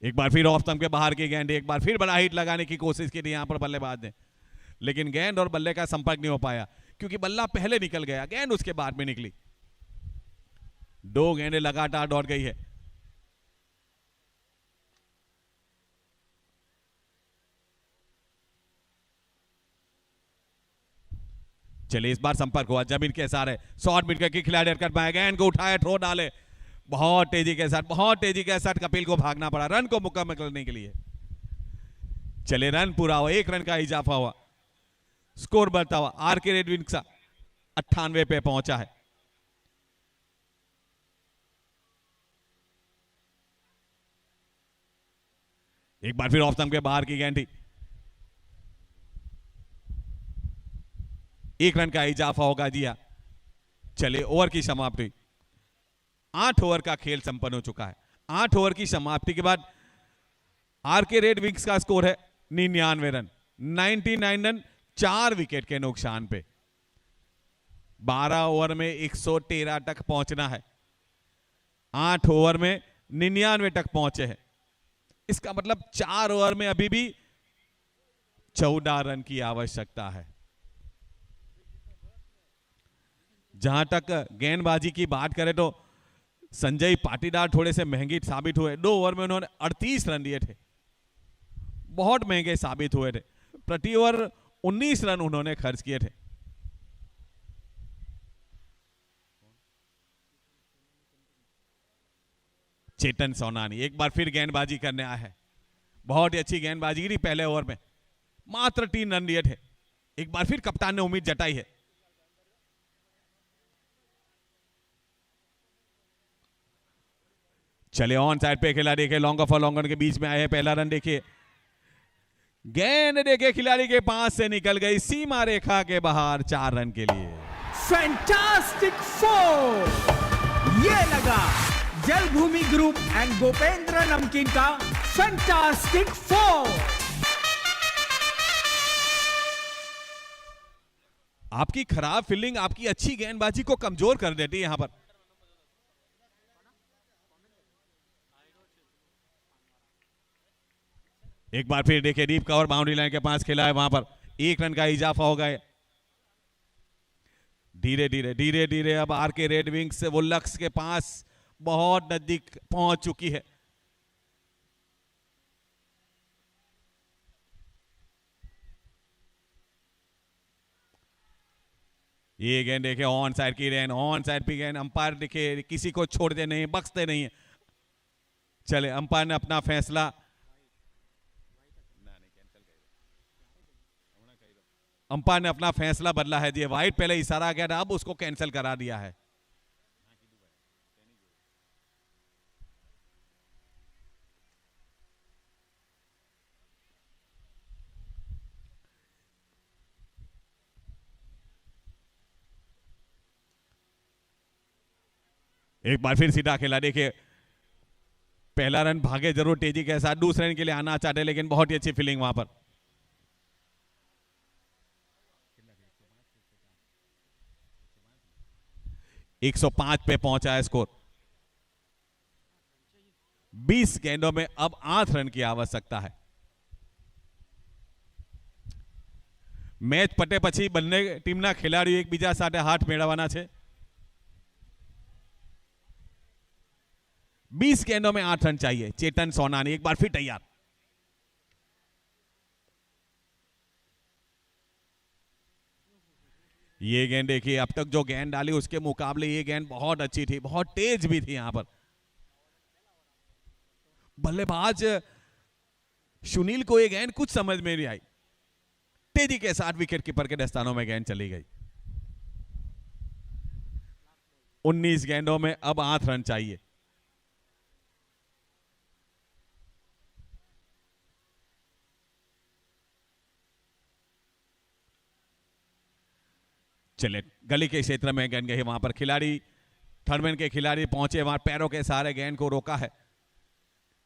एक बार फिर ऑफ स्टंप के बाहर की गेंद, एक बार फिर बड़ा हिट लगाने की कोशिश की थी यहां पर बल्लेबाज ने, लेकिन गेंद और बल्ले का संपर्क नहीं हो पाया क्योंकि बल्ला पहले निकल गया, गेंद उसके बाद में निकली। 2 गेंदें लगातार दौड़ गई है। चलिए इस बार संपर्क हुआ, जमीन के सहारे शॉर्ट मिड की खिलाड़ी हरकत में गेंद को उठाए, थ्रो डाले, बहुत तेजी के साथ कपिल को भागना पड़ा रन को मुकम्मल करने के लिए। चले रन पूरा हुआ, 1 रन का इजाफा हुआ, स्कोर बढ़ता हुआ आरके रेडविंग्स 98 पे पहुंचा है। एक बार फिर ऑफ स्टंप के बाहर की गेंद थी, 1 रन का इजाफा होगा। जी हाँ, चले ओवर की समाप्ति। 8 ओवर का खेल संपन्न हो चुका है। 8 ओवर की समाप्ति के बाद आरके रेड विंग्स का स्कोर है 99 रन, 99 रन 4 विकेट के नुकसान पे। 12 ओवर में 113 तक पहुंचना है, 8 ओवर में 99 तक पहुंचे हैं। इसका मतलब 4 ओवर में अभी भी 14 रन की आवश्यकता है। जहां तक गेंदबाजी की बात करें तो संजय पाटीदार थोड़े से महंगी साबित हुए। 2 ओवर में उन्होंने 38 रन दिए थे, बहुत महंगे साबित हुए थे। प्रति ओवर 19 रन उन्होंने खर्च किए थे। चेतन सोनानी एक बार फिर गेंदबाजी करने आया है। बहुत ही अच्छी गेंदबाजी की पहले ओवर में, मात्र 3 रन दिए थे। एक बार फिर कप्तान ने उम्मीद जताई है। चले ऑन साइड पे खेला, देखिए लॉन्ग ऑफ और लॉन्ग ऑन के बीच में आए हैं। पहला रन देखिए, गेंद देखे खिलाड़ी के पास से निकल गई सीमा रेखा के बाहर 4 रन के लिए। Fantastic four. ये लगा जलभूमि ग्रुप एंड गोपेंद्र नमकीन का फैंटास्टिक फोर। आपकी खराब फील्डिंग आपकी अच्छी गेंदबाजी को कमजोर कर देती है यहां पर। एक बार फिर देखिए डीप कवर बाउंड्री लाइन के पास खेला है, वहां पर 1 रन का इजाफा हो गया। धीरे धीरे अब आर के रेड विंग्स वो लक्ष्य के पास बहुत नजदीक पहुंच चुकी है। ये गेंद देखिए ऑन साइड की गेंद, ऑन साइड की गेंद। अंपायर देखिए किसी को छोड़ते नहीं, बख्शते नहीं है। चले अंपायर ने अपना फैसला, अंपायर ने अपना फैसला बदला है। जी वाइड पहले इशारा किया था, अब उसको कैंसिल करा दिया है। एक बार फिर सीधा खेला, देखिए पहला रन भागे जरूर तेजी के साथ, दूसरे रन के लिए आना चाहते लेकिन बहुत ही अच्छी फील्डिंग वहां पर। एक 105 पे पहुंचा है स्कोर। 20 गेंदों में अब 8 रन की आवश्यकता है। मैच पटे पछी બંને ટીમના ખેલાડીઓ એકબીજા સાથે હાથ મેળવવાના છે। 20 गेंदों में 8 रन चाहिए। चेतन सोनानी एक बार फिर तैयार। ये गेंद देखिए, अब तक जो गेंद डाली उसके मुकाबले ये गेंद बहुत अच्छी थी, बहुत तेज भी थी। यहां पर बल्लेबाज सुनील को ये गेंद कुछ समझ में नहीं आई। तेजी के साथ विकेट कीपर के दस्तानों में गेंद चली गई। 19 गेंदों में अब 8 रन चाहिए। चले गली के क्षेत्र में गेंद गई, वहां पर खिलाड़ी थर्डमैन के खिलाड़ी पहुंचे, वहां पैरों के सहारे गेंद को रोका है।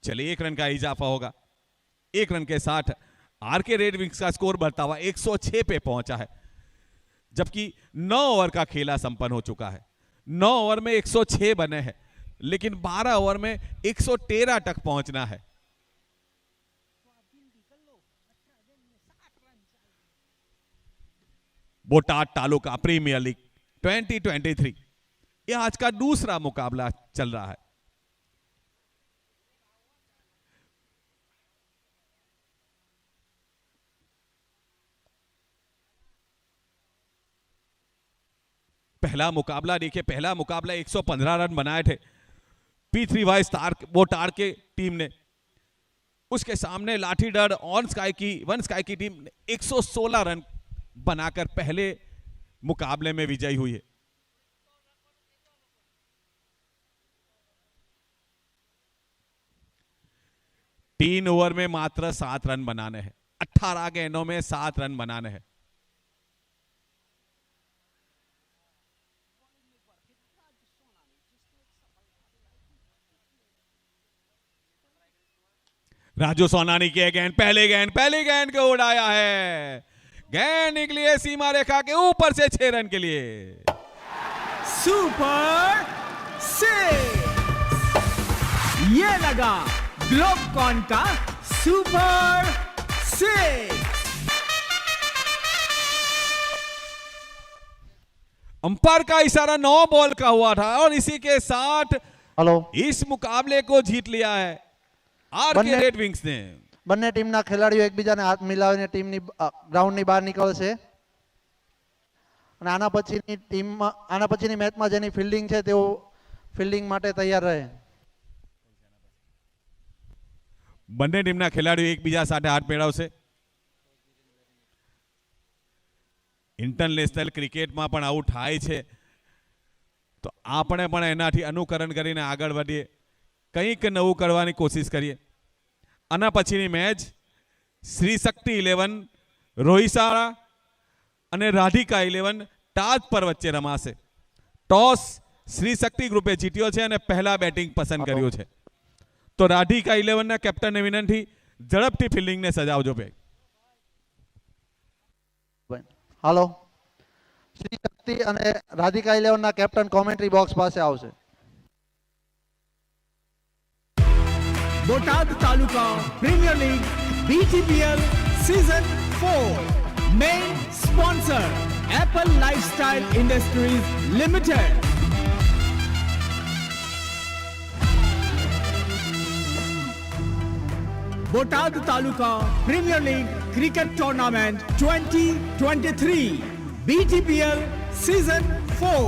चलिए 1 रन का इजाफा होगा। 1 रन के साथ आर के रेड विंग्स का स्कोर बढ़ता हुआ 106 पे पहुंचा है, जबकि 9 ओवर का खेला संपन्न हो चुका है। 9 ओवर में 106 बने हैं, लेकिन 12 ओवर में 113 तक पहुंचना है। बोटाद तालुका प्रीमियर लीग 2023 यह आज का दूसरा मुकाबला चल रहा है। पहला मुकाबला देखिए, पहला मुकाबला 115 रन बनाए थे P3Y बोटाद के टीम ने। उसके सामने लाठीडर वन स्काई की टीम ने 116 रन बनाकर पहले मुकाबले में विजयी हुई है। तीन ओवर में मात्र 7 रन बनाने हैं। 18 गेंदों में 7 रन बनाने हैं। राजू सोनानी की गेंद, पहली गेंद को उड़ाया है। गेंद निकली है सीमा रेखा के ऊपर से 6 रन के लिए। सुपर 6। ये लगा ग्लोबकॉन का सुपर 6। अंपायर का इशारा 9 बॉल का हुआ था और इसी के साथ हेलो, इस मुकाबले को जीत लिया है आर के रेड विंग्स ने। બંને ટીમના ખેલાડીઓ એકબીજાને હાથ મિલાવીને ટીમની ગ્રાઉન્ડની બહાર નીકળશે અને આના પછીની મેચમાં જેની ફિલ્ડિંગ છે તેઓ ફિલ્ડિંગ માટે તૈયાર રહે। બંને ટીમના ખેલાડીઓ એકબીજા સાથે હાથ મેળવશે। ઇન્ટરનેશનલ ક્રિકેટમાં પણ આવું થાય છે, તો આપણે પણ એનાથી અનુકરણ કરીને આગળ વધીએ, કંઈક નવું કરવાની કોશિશ કરીએ। આના પછીની મેચ શ્રી શક્તિ 11 રોહિસાળા અને રાધિકા 11 તાજપર વચ્ચે રમાશે. ટોસ શ્રી શક્તિ ગ્રુપે જીત્યો છે અને પહેલા બેટિંગ પસંદ કર્યું છે. તો રાધિકા 11 ના કેપ્ટનને વિનંતી, ઝડપથી ફિલ્ડિંગને સજાવજો ભાઈ. હાલો, શ્રી શક્તિ અને રાધિકા 11 ના કેપ્ટન કોમેન્ટ્રી બોક્સ પાસે આવશે. Botad Taluka premier league BTPL season 4 main sponsor Apple lifestyle industries limited. Botad Taluka premier league cricket tournament 2023 BTPL season 4.